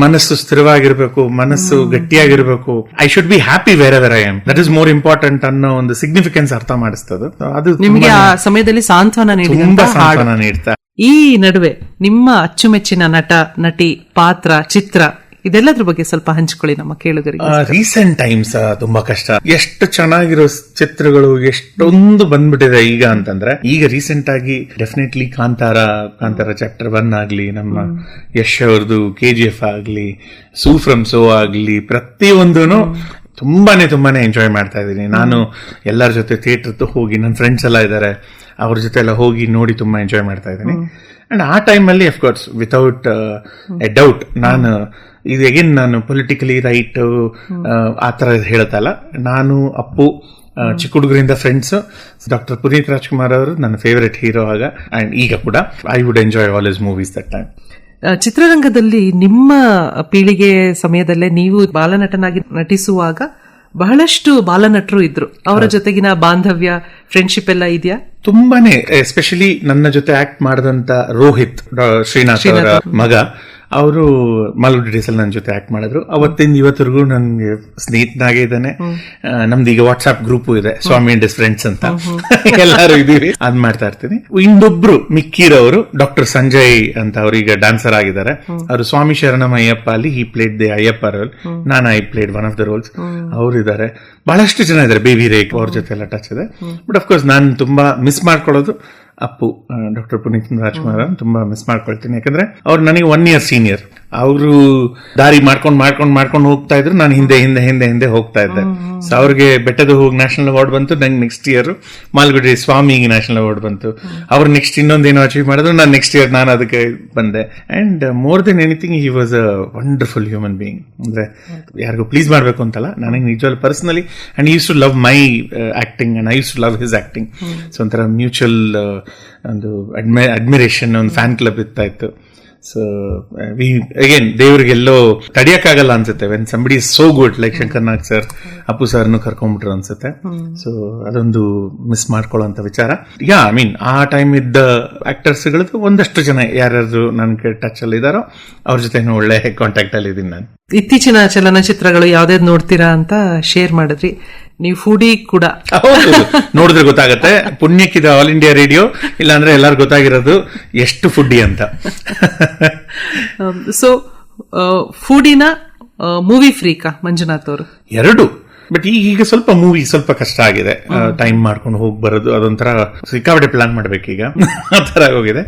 ಮನಸ್ಸು ಸ್ಥಿರವಾಗಿರ್ಬೇಕು, ಮನಸ್ಸು ಗಟ್ಟಿಯಾಗಿರ್ಬೇಕು. I should be happy wherever I am, that is more important ಅನ್ನೋ ಒಂದು ಸಿಗ್ನಿಫಿಕೆನ್ಸ್ ಅರ್ಥ ಮಾಡಿಸ್ತದೆ. ಅದು ನಿಮಗೆ ಆ ಸಮಯದಲ್ಲಿ ಸಾಂತ್ವನ ನೀಡ್ತಾ. ಈ ನಡುವೆ ನಿಮ್ಮ ಅಚ್ಚುಮೆಚ್ಚಿನ ನಟ, ನಟಿ, ಪಾತ್ರ, ಚಿತ್ರ ಇದೆಲ್ಲದ್ರ ಬಗ್ಗೆ ಸ್ವಲ್ಪ ಹಂಚಿಕೊಳ್ಳಿ ನಮ್ಮ ಕೇಳುಗರಿಗೆ. ರೀಸೆಂಟ್ ಟೈಮ್ಸ್ ತುಂಬಾ ಕಷ್ಟ. ಎಷ್ಟು ಚೆನ್ನಾಗಿರೋ ಚಿತ್ರಗಳು ಎಷ್ಟೊಂದು ಬಂದ್ಬಿಟ್ಟಿದೆ ಈಗ ಅಂತಂದ್ರೆ. ಈಗ ರೀಸೆಂಟ್ ಆಗಿ ಡೆಫಿನೆಟ್ಲಿ ಕಾಂತಾರ ಚಾಪ್ಟರ್ 1 ಆಗ್ಲಿ, ನಮ್ಮ ಯಶ್ ಅವ್ರದ್ದು KGF ಆಗ್ಲಿ, ಸೂ ಫ್ರಮ್ ಸೋ ಆಗ್ಲಿ, ಪ್ರತಿಯೊಂದೂನು ತುಂಬಾನೇ ಎಂಜಾಯ್ ಮಾಡ್ತಾ ಇದ್ದೀನಿ. ನಾನು ಎಲ್ಲರ ಜೊತೆ ಥಿಯೇಟರ್ ಹೋಗಿ, ನನ್ನ ಫ್ರೆಂಡ್ಸ್ ಎಲ್ಲ ಇದ್ದಾರೆ, ಅವ್ರ ಜೊತೆ ಎಲ್ಲ ಹೋಗಿ ನೋಡಿ ತುಂಬಾ ಎಂಜಾಯ್ ಮಾಡ್ತಾ ಇದ್ದೀನಿ. ಅಂಡ್ ಆ ಟೈಮಲ್ಲಿ ಅಫ್ಕೋರ್ಸ್ ವಿತೌಟ್ ಎ ಡೌಟ್ ಇದು ಅಗೇನ್ ನಾನು ಪೊಲಿಟಿಕಲಿ ರೈಟ್ ಆ ತರ ಹೇಳ್ತಲ್ಲ. ನಾನು ಅಪ್ಪು ಚಿಕ್ಕ ಹುಡುಗರಿಂದ ಫ್ರೆಂಡ್ಸ್. ಡಾಕ್ಟರ್ ಪುನೀತ್ ರಾಜ್ಕುಮಾರ್ ಅವರು ನನ್ನ ಫೇವರೆಟ್ ಹೀರೋ ಆಗ, ಅಂಡ್ ಈಗ ಕೂಡ I would enjoy all his movies that time. ಚಿತ್ರರಂಗದಲ್ಲಿ ನಿಮ್ಮ ಪೀಳಿಗೆ ಸಮಯದಲ್ಲೇ ನೀವು ಬಾಲನಟನಾಗಿ ನಟಿಸುವಾಗ ಬಹಳಷ್ಟು ಬಾಲನಟರು ಇದ್ರು. ಅವರ ಜೊತೆಗಿನ ಬಾಂಧವ್ಯ, ಫ್ರೆಂಡ್ಶಿಪ್ ಎಲ್ಲ ಇದೆಯಾ? ತುಂಬಾನೇ. ಎಸ್ಪೆಷಲಿ ನನ್ನ ಜೊತೆ ಆಕ್ಟ್ ಮಾಡಿದಂತ ರೋಹಿತ್, ಶ್ರೀನಾಥ್ ಅವರ ಮಗ, ಅವರು ಮಾಲ್ಗುಡಿ ಡೇಸ್ ಅಲ್ಲಿ ನನ್ನ ಜೊತೆ ಆಕ್ಟ್ ಮಾಡಿದ್ರು. ಅವತ್ತಿಂದ ಇವತ್ತರೆಗೂ ನನ್ಗೆ ಸ್ನೇಹಿತನಾಗೇ ಇದ್ದಾನೆ. ನಮ್ದು ಈಗ ವಾಟ್ಸ್ಆಪ್ ಗ್ರೂಪ್ ಇದೆ, ಸ್ವಾಮಿ ಅಂಡ್ ಫ್ರೆಂಡ್ಸ್ ಅಂತ, ಎಲ್ಲಾರು ಇದೀವಿ, ಅದ್ ಮಾಡ್ತಾ ಇರ್ತೀನಿ. ಇನ್ನೊಬ್ರು ಮಿಕ್ಕಿರವರು ಡಾಕ್ಟರ್ ಸಂಜಯ್ ಅಂತ, ಅವ್ರು ಈಗ ಡಾನ್ಸರ್ ಆಗಿದ್ದಾರೆ. ಅವರು ಸ್ವಾಮಿ ಶರಣಂ ಅಯ್ಯಪ್ಪ ಅಲ್ಲಿ he played the Ayyappa role, ನಾನು I played one of the roles. ಅವರು ಇದ್ದಾರೆ, ಬಹಳಷ್ಟು ಜನ ಇದ್ದಾರೆ. ಬೇಬಿ ರೇಖ್ ಅವ್ರ ಜೊತೆ ಎಲ್ಲ ಟಚ್ ಇದೆ. ಬಟ್ ಅಫ್ಕೋರ್ಸ್ ನಾನು ತುಂಬಾ ಮಿಸ್ ಮಾಡ್ಕೊಳ್ಳೋದು ಅಪ್ಪು, ಡಾಕ್ಟರ್ ಪುನೀತ್ ರಾಜ್ಕುಮಾರ್ ತುಂಬಾ ಮಿಸ್ ಮಾಡ್ಕೊಳ್ತೀನಿ. ಯಾಕಂದ್ರೆ ಅವ್ರು ನನಗೆ 1 year ಸೀನಿಯರ್. ಅವರು ದಾರಿ ಮಾಡ್ಕೊಂಡು ಹೋಗ್ತಾ ಇದ್ರು, ನಾನು ಹಿಂದೆ ಹೋಗ್ತಾ ಇದ್ದೆ. ಸೊ ಅವ್ರಿಗೆ ಬೆಟ್ಟದ ಹೋಗಿ ನ್ಯಾಷನಲ್ ಅವಾರ್ಡ್ ಬಂತು, ನಂಗೆ ನೆಕ್ಸ್ಟ್ ಇಯರ್ ಮಾಲ್ಗುಡಿ ಸ್ವಾಮಿಗೆ ನ್ಯಾಷನಲ್ ಅವಾರ್ಡ್ ಬಂತು. ಅವ್ರು ನೆಕ್ಸ್ಟ್ ಇನ್ನೊಂದೇನೋ ಅಚೀವ್ ಮಾಡಿದ್ರು, ನಾನು ನೆಕ್ಸ್ಟ್ ಇಯರ್ ನಾನು ಅದಕ್ಕೆ ಬಂದೆ. And more than anything he was a wonderful human being. ಅಂದ್ರೆ ಯಾರಿಗೂ ಪ್ಲೀಸ್ ಮಾಡ್ಬೇಕು ಅಂತಲ್ಲ, ನನಗೆ ನಿಜವಾಗ್ಲೂ personally, and use to love my acting and I use to love his acting. So ಒಂಥರ ಮ್ಯೂಚುವಲ್ ಒಂದು ಅಡ್ಮಿರೇಷನ್, ಒಂದು ಫ್ಯಾನ್ ಕ್ಲಬ್ ಇತ್ತು. ಸೊ ಅಗೇನ್ ದೇವ್ರಿಗೆಲ್ಲೋ ತಡಿಯಕ್ಕಾಗಲ್ಲ ಅನ್ಸುತ್ತೆ when somebody is so good, like Shankar Nag sir, Appu ಸರ್ನು ಕರ್ಕೊಂಡ್ಬಿಟ್ರು ಅನ್ಸುತ್ತೆ. ಸೊ ಅದೊಂದು ಮಿಸ್ ಮಾಡ್ಕೊಳ್ಳೋಂತ ವಿಚಾರ. ಯಾ ಐ ಮೀನ್ ಆ ಟೈಮ್ ಇದ್ದ ಆಕ್ಟರ್ಸ್ ಗಳದ್ದು ಒಂದಷ್ಟು ಜನ ಯಾರ್ಯಾರು ನನ್ಗೆ ಟಚ್ ಅಲ್ಲಿ ಇದಾರೋ ಅವ್ರ ಜೊತೆ ಒಳ್ಳೆ ಕಾಂಟ್ಯಾಕ್ಟ್ ಅಲ್ಲಿ ಇದ್ದೀನಿ ನಾನು. ಇತ್ತೀಚಿನ ಚಲನಚಿತ್ರಗಳು ಯಾವ್ದಾವ್ದು ನೋಡ್ತೀರಾ ಅಂತ ಶೇರ್ ಮಾಡಿದ್ರಿ. ನೀವು ಫುಡಿ ಕೂಡ ನೋಡಿದ್ರೆ ಗೊತ್ತಾಗತ್ತೆ. ಪುಣ್ಯಕ್ಕಿದ ಆಲ್ ಇಂಡಿಯಾ ರೇಡಿಯೋ, ಇಲ್ಲಾಂದ್ರೆ ಎಲ್ಲಾರು ಗೊತ್ತಾಗಿರೋದು ಎಷ್ಟು ಫುಡ್ಡಿ ಅಂತ. ಸೊ ಫುಡಿನ ಮೂವಿ ಫ್ರೀಕಾ ಮಂಜುನಾಥ್ ಅವರು? ಎರಡು. ಬಟ್ ಈಗ ಸ್ವಲ್ಪ ಮೂವಿ ಸ್ವಲ್ಪ ಕಷ್ಟ ಆಗಿದೆ, ಟೈಮ್ ಮಾಡ್ಕೊಂಡು ಹೋಗಿ ಬರೋದು, ಅದೊಂಥರ ಸಿಕ್ಕಾಪಟ್ಟೆ ಪ್ಲಾನ್ ಮಾಡ್ಬೇಕೀಗ, ಆ ತರ ಹೋಗಿದೆ.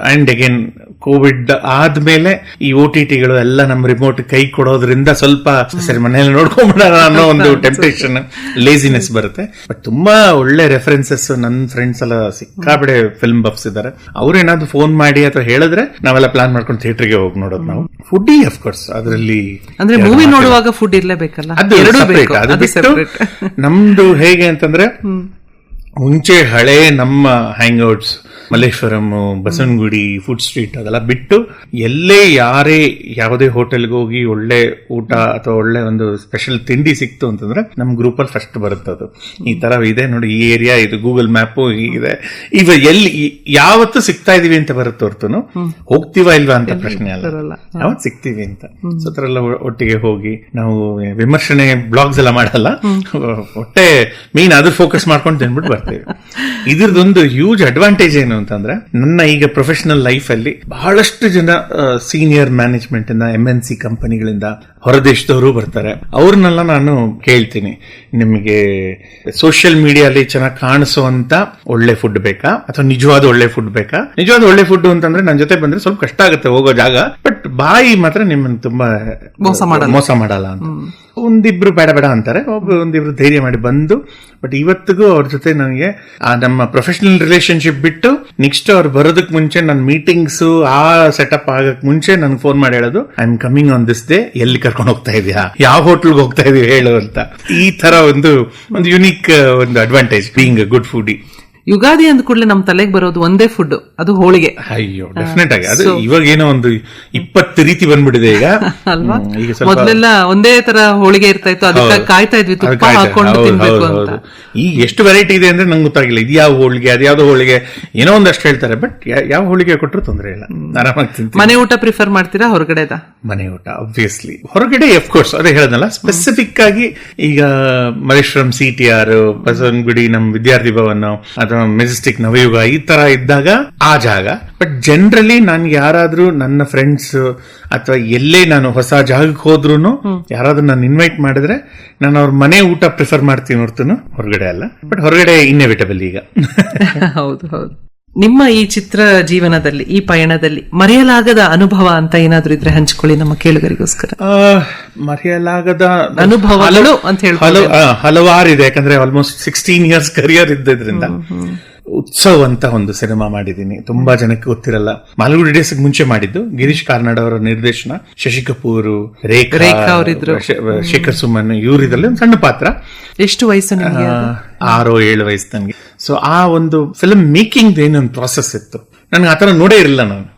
ಅಂಡ್ ಅಗೇನ್ ಕೋವಿಡ್ ಆದ್ಮೇಲೆ ಈ OTTಗಳು ಎಲ್ಲ ನಮ್ಮ ರಿಮೋಟ್ ಕೈ ಕೊಡೋದ್ರಿಂದ ಸ್ವಲ್ಪ ಸರಿ ಮನೆಯಲ್ಲಿ ನೋಡ್ಕೊಂಡ್ಬಿಡೋಣ ಅನ್ನೋ ಒಂದು ಟೆಂಪ್ಟೇಷನ್, ಲೇಸಿನೆಸ್ ಬರುತ್ತೆ. ಬಟ್ ತುಂಬಾ ಒಳ್ಳೆ ರೆಫರೆನ್ಸಸ್ ನನ್ನ ಫ್ರೆಂಡ್ಸ್ ಎಲ್ಲ ಸಿಕ್ಕಾಪಟ್ಟೆ ಫಿಲ್ಮ್ ಬಫ್ಸ್ ಇದ್ದಾರೆ. ಅವ್ರೇನಾದ್ರು ಫೋನ್ ಮಾಡಿ ಅಥವಾ ಹೇಳಿದ್ರೆ ನಾವೆಲ್ಲ ಪ್ಲಾನ್ ಮಾಡ್ಕೊಂಡು ಥಿಯೇಟರ್ಗೆ ಹೋಗಿ ನೋಡೋದು ನಾವು. ಫುಡ್ಡಿ ಅಫ್ಕೋರ್ಸ್ ಅದರಲ್ಲಿ, ಅಂದ್ರೆ ಮೂವಿ ನೋಡುವಾಗ ಫುಡ್ ಇರ್ಲೇಬೇಕಲ್ಲ, ಅದು ನಮ್ದು ಹೇಗೆ ಅಂತಂದ್ರೆ, ಮುಂಚೆ ಹಳೆ ನಮ್ಮ ಹ್ಯಾಂಗ್ಔಟ್ಸ್ ಮಲ್ಲೇಶ್ವರಂ, ಬಸವನಗುಡಿ, ಫುಡ್ ಸ್ಟ್ರೀಟ್ ಅದೆಲ್ಲ ಬಿಟ್ಟು ಎಲ್ಲೇ ಯಾರೇ ಯಾವುದೇ ಹೋಟೆಲ್ಗೆ ಹೋಗಿ ಒಳ್ಳೆ ಊಟ ಅಥವಾ ಒಳ್ಳೆ ಒಂದು ಸ್ಪೆಷಲ್ ತಿಂಡಿ ಸಿಕ್ತು ಅಂತಂದ್ರೆ ನಮ್ ಗ್ರೂಪ್ ಅಲ್ಲಿ ಫಸ್ಟ್ ಬರುತ್ತದು. ಈ ತರ ಇದೆ ನೋಡಿ, ಈ ಏರಿಯಾ ಇದು, ಗೂಗಲ್ ಮ್ಯಾಪ್ ಹೀಗಿದೆ. ಇವ ಎಲ್ಲಿ ಯಾವತ್ತು ಸಿಗ್ತಾ ಇದೀವಿ ಅಂತ ಬರುತ್ತೆ ಹೊರತು ಹೋಗ್ತೀವಾ ಇಲ್ವಾ ಅಂತ ಪ್ರಶ್ನೆ ಅಲ್ಲ, ಯಾವತ್ತು ಸಿಗ್ತೀವಿ ಅಂತ. ಸೊ ತರ ಎಲ್ಲ ಒಟ್ಟಿಗೆ ಹೋಗಿ ನಾವು ವಿಮರ್ಶನೆ ಬ್ಲಾಗ್ಸ್ ಎಲ್ಲ ಮಾಡಲ್ಲ, ಹೊಟ್ಟೆ ಮೀನ್ ಅದ್ರ ಫೋಕಸ್ ಮಾಡ್ಕೊಂಡು ತಿನ್ಬಿಟ್ಟು ಬರ್ತೇವೆ. ಇದ್ರದೊಂದು ಹ್ಯೂಜ್ ಅಡ್ವಾಂಟೇಜ್ ಏನು ಅಂತಂದ್ರೆ, ನನ್ನ ಈಗ ಪ್ರೊಫೆಷನಲ್ ಲೈಫ್ ಅಲ್ಲಿ ಬಹಳಷ್ಟು ಜನ ಸೀನಿಯರ್ ಮ್ಯಾನೇಜ್ಮೆಂಟ್ ಇಂದ, MNC ಕಂಪನಿಗಳಿಂದ, ಹೊರದೇಶದವರು ಬರ್ತಾರೆ. ಅವ್ರನ್ನೆಲ್ಲ ನಾನು ಕೇಳ್ತೀನಿ, ನಿಮಗೆ ಸೋಷಿಯಲ್ ಮೀಡಿಯಾಲಿ ಚೆನ್ನಾಗಿ ಕಾಣಿಸುವಂತ ಒಳ್ಳೆ ಫುಡ್ ಬೇಕಾ ಅಥವಾ ನಿಜವಾದ ಒಳ್ಳೆ ಫುಡ್ ಬೇಕಾ? ನಿಜವಾದ ಒಳ್ಳೆ ಫುಡ್ ಅಂತಂದ್ರೆ ನನ್ನ ಜೊತೆ ಬಂದ್ರೆ ಸ್ವಲ್ಪ ಕಷ್ಟ ಆಗುತ್ತೆ ಹೋಗೋ ಜಾಗ, ಬಟ್ ಬಾಯಿ ಮಾತ್ರ ನಿಮ್ಮನ್ನು ತುಂಬಾ ಮೋಸ ಮಾಡಲ್ಲ ಅಂತ. ಒಂದಿಬ್ರು ಬೇಡ ಬೇಡ ಅಂತಾರೆ, ಒಂದಿಬ್ರು ಧೈರ್ಯ ಮಾಡಿ ಬಂದು. ಬಟ್ ಇವತ್ತಿಗೂ ಅವ್ರ ಜೊತೆ ನನಗೆ ನಮ್ಮ ಪ್ರೊಫೆಷನಲ್ ರಿಲೇಶನ್ಶಿಪ್ ಬಿಟ್ಟು ನೆಕ್ಸ್ಟ್ ಅವ್ರು ಬರೋದಕ್ ಮುಂಚೆ ನನ್ನ ಮೀಟಿಂಗ್ಸ್ ಆ ಸೆಟಪ್ ಆಗಕ್ ಮುಂಚೆ ನನ್ಗೆ ಫೋನ್ ಮಾಡಿ ಹೇಳೋದು, I am coming on this day, ಎಲ್ಲಿ ಕರ್ಕೊಂಡು ಹೋಗ್ತಾ ಇದೀಯಾ, ಯಾವ ಹೋಟೆಲ್ಗೆ ಹೋಗ್ತಾ ಇದೀವಿ ಹೇಳು ಅಂತ. ಈ ತರ ಒಂದು ಯುನೀಕ್ ಒಂದು advantage being a good foodie. Ugadi ಅಂದ ಕೂಡಲೇ ನಮ್ ತಲೆಗೆ ಬರೋದು ಒಂದೇ ಫುಡ್, ಅದು ಹೋಳಿಗೆ. ಅಯ್ಯೋ ಡೆಫಿನೆಟ್ ಆಗಿ ಅದು ಇವಾಗ ಏನೋ ಒಂದು 20 ರೀತಿ ಬಂದ್ಬಿಟ್ಟಿದೆ ಈಗ ಅಲ್ವಾ. ಮೊದಲೆಲ್ಲ ಒಂದೇ ತರ ಹೋಳಿಗೆ ಇರ್ತಾ ಇತ್ತು, ಅದಕ್ಕೆ ಕಾಯ್ತಾ ಇದ್ವಿ ತುಪ್ಪ ಹಾಕೊಂಡು ತಿನ್ಬೇಕು ಅಂತ. ಈಗ ಎಷ್ಟು ವೆರೈಟಿ ಇದೆ ಅಂದ್ರೆ ನಂಗೆ ಗೊತ್ತಾಗಿಲ್ಲ, ಇದು ಯಾವ ಹೋಳಿಗೆ ಅದ್ಯಾವ್ದೋ ಹೋಳಿಗೆ ಏನೋ ಒಂದಷ್ಟು ಹೇಳ್ತಾರೆ. ಬಟ್ ಯಾವ ಹೋಳಿಗೆ ಕೊಟ್ಟರು ತೊಂದರೆ ಇಲ್ಲ, ಆರಾಮಾಗಿ ತಿಂತೀನಿ. ಮನೆ ಊಟ ಪ್ರಿಫರ್ ಮಾಡ್ತೀರಾ ಹೊರಗಡೆದ? ಮನೆ ಊಟ ಆಬ್ವಿಯಸ್ಲಿ. ಹೊರಗಡೆ ಅಫ್ಕೋರ್ಸ್ ಅದೇ ಹೇಳದ್ನಲ್ಲ, ಸ್ಪೆಸಿಫಿಕ್ ಆಗಿ ಈಗ ಮಲ್ಲೇಶ್ವರಂ CTR, ಬಸವನಗುಡಿ ನಮ್ ವಿದ್ಯಾರ್ಥಿ ಭವನ ಅಥವಾ ಮೆಜೆಸ್ಟಿಕ್ ನವಯುಗ ಈ ತರ ಇದ್ದಾಗ ಆ ಜಾಗ. ಬಟ್ ಜನರಲಿ ನನ್ಗೆ ಯಾರಾದ್ರೂ ನನ್ನ ಫ್ರೆಂಡ್ಸ್ ಅಥವಾ ಎಲ್ಲೇ ನಾನು ಹೊಸ ಜಾಗಕ್ಕೆ ಹೋದ್ರು ಯಾರಾದ್ರೂ ನಾನು ಇನ್ವೈಟ್ ಮಾಡಿದ್ರೆ ನಾನು ಅವ್ರ ಮನೆ ಊಟ ಪ್ರಿಫರ್ ಮಾಡ್ತೀನಿ ಹೊರತು ಹೊರಗಡೆ ಅಲ್ಲ. ಬಟ್ ಹೊರಗಡೆ ಇನ್ನೆವಿಟಬಲ್ ಈಗ. ಹೌದು ಹೌದು. ನಿಮ್ಮ ಈ ಚಿತ್ರ ಜೀವನದಲ್ಲಿ, ಈ ಪಯಣದಲ್ಲಿ ಮರೆಯಲಾಗದ ಅನುಭವ ಅಂತ ಏನಾದ್ರೂ ಇದ್ರೆ ಹಂಚ್ಕೊಳ್ಳಿ ನಮ್ಮ ಕೇಳುಗರಿಗೋಸ್ಕರ. ಮರೆಯಲಾಗದ ಅನುಭವಗಳು ಅಂತ ಹೇಳಿ ಹಲವಾರಿದೆ. ಯಾಕಂದ್ರೆ ಆಲ್ಮೋಸ್ಟ್ 16 years ಕರಿಯರ್ ಇದ್ದಿದ್ರಿಂದ ಉತ್ಸವ್ ಅಂತ ಒಂದು ಸಿನಿಮಾ ಮಾಡಿದ್ದೀನಿ, ತುಂಬಾ ಜನಕ್ಕೆ ಗೊತ್ತಿರಲ್ಲ. ಮಾಲ್ಗುಡಿ ಡೇಸ್ ಮುಂಚೆ ಮಾಡಿದ್ದು, ಗಿರೀಶ್ ಕಾರ್ನಾಡ್ ಅವರ ನಿರ್ದೇಶನ, ಶಶಿ ಕಪೂರ್, ರೇಖಾ ಅವರಿದ್ರು, ಶೇಖರ್ ಸುಮನ್ ಇವರಿದ್ರಲ್ಲಿ ಒಂದು ಸಣ್ಣ ಪಾತ್ರ. ಎಷ್ಟು ವಯಸ್ಸು ನಿಮಗೆ? 6-7 ವಯಸ್ಸು ನನಗೆ. ಸೊ ಆ ಒಂದು ಫಿಲ್ಮ್ ಮೇಕಿಂಗ್ ಏನೊಂದು ಪ್ರಾಸೆಸ್ ಇತ್ತು, ನನ್ಗೆ ಆತರ ನೋಡೇ ಇರಲಿಲ್ಲ ನಾನು.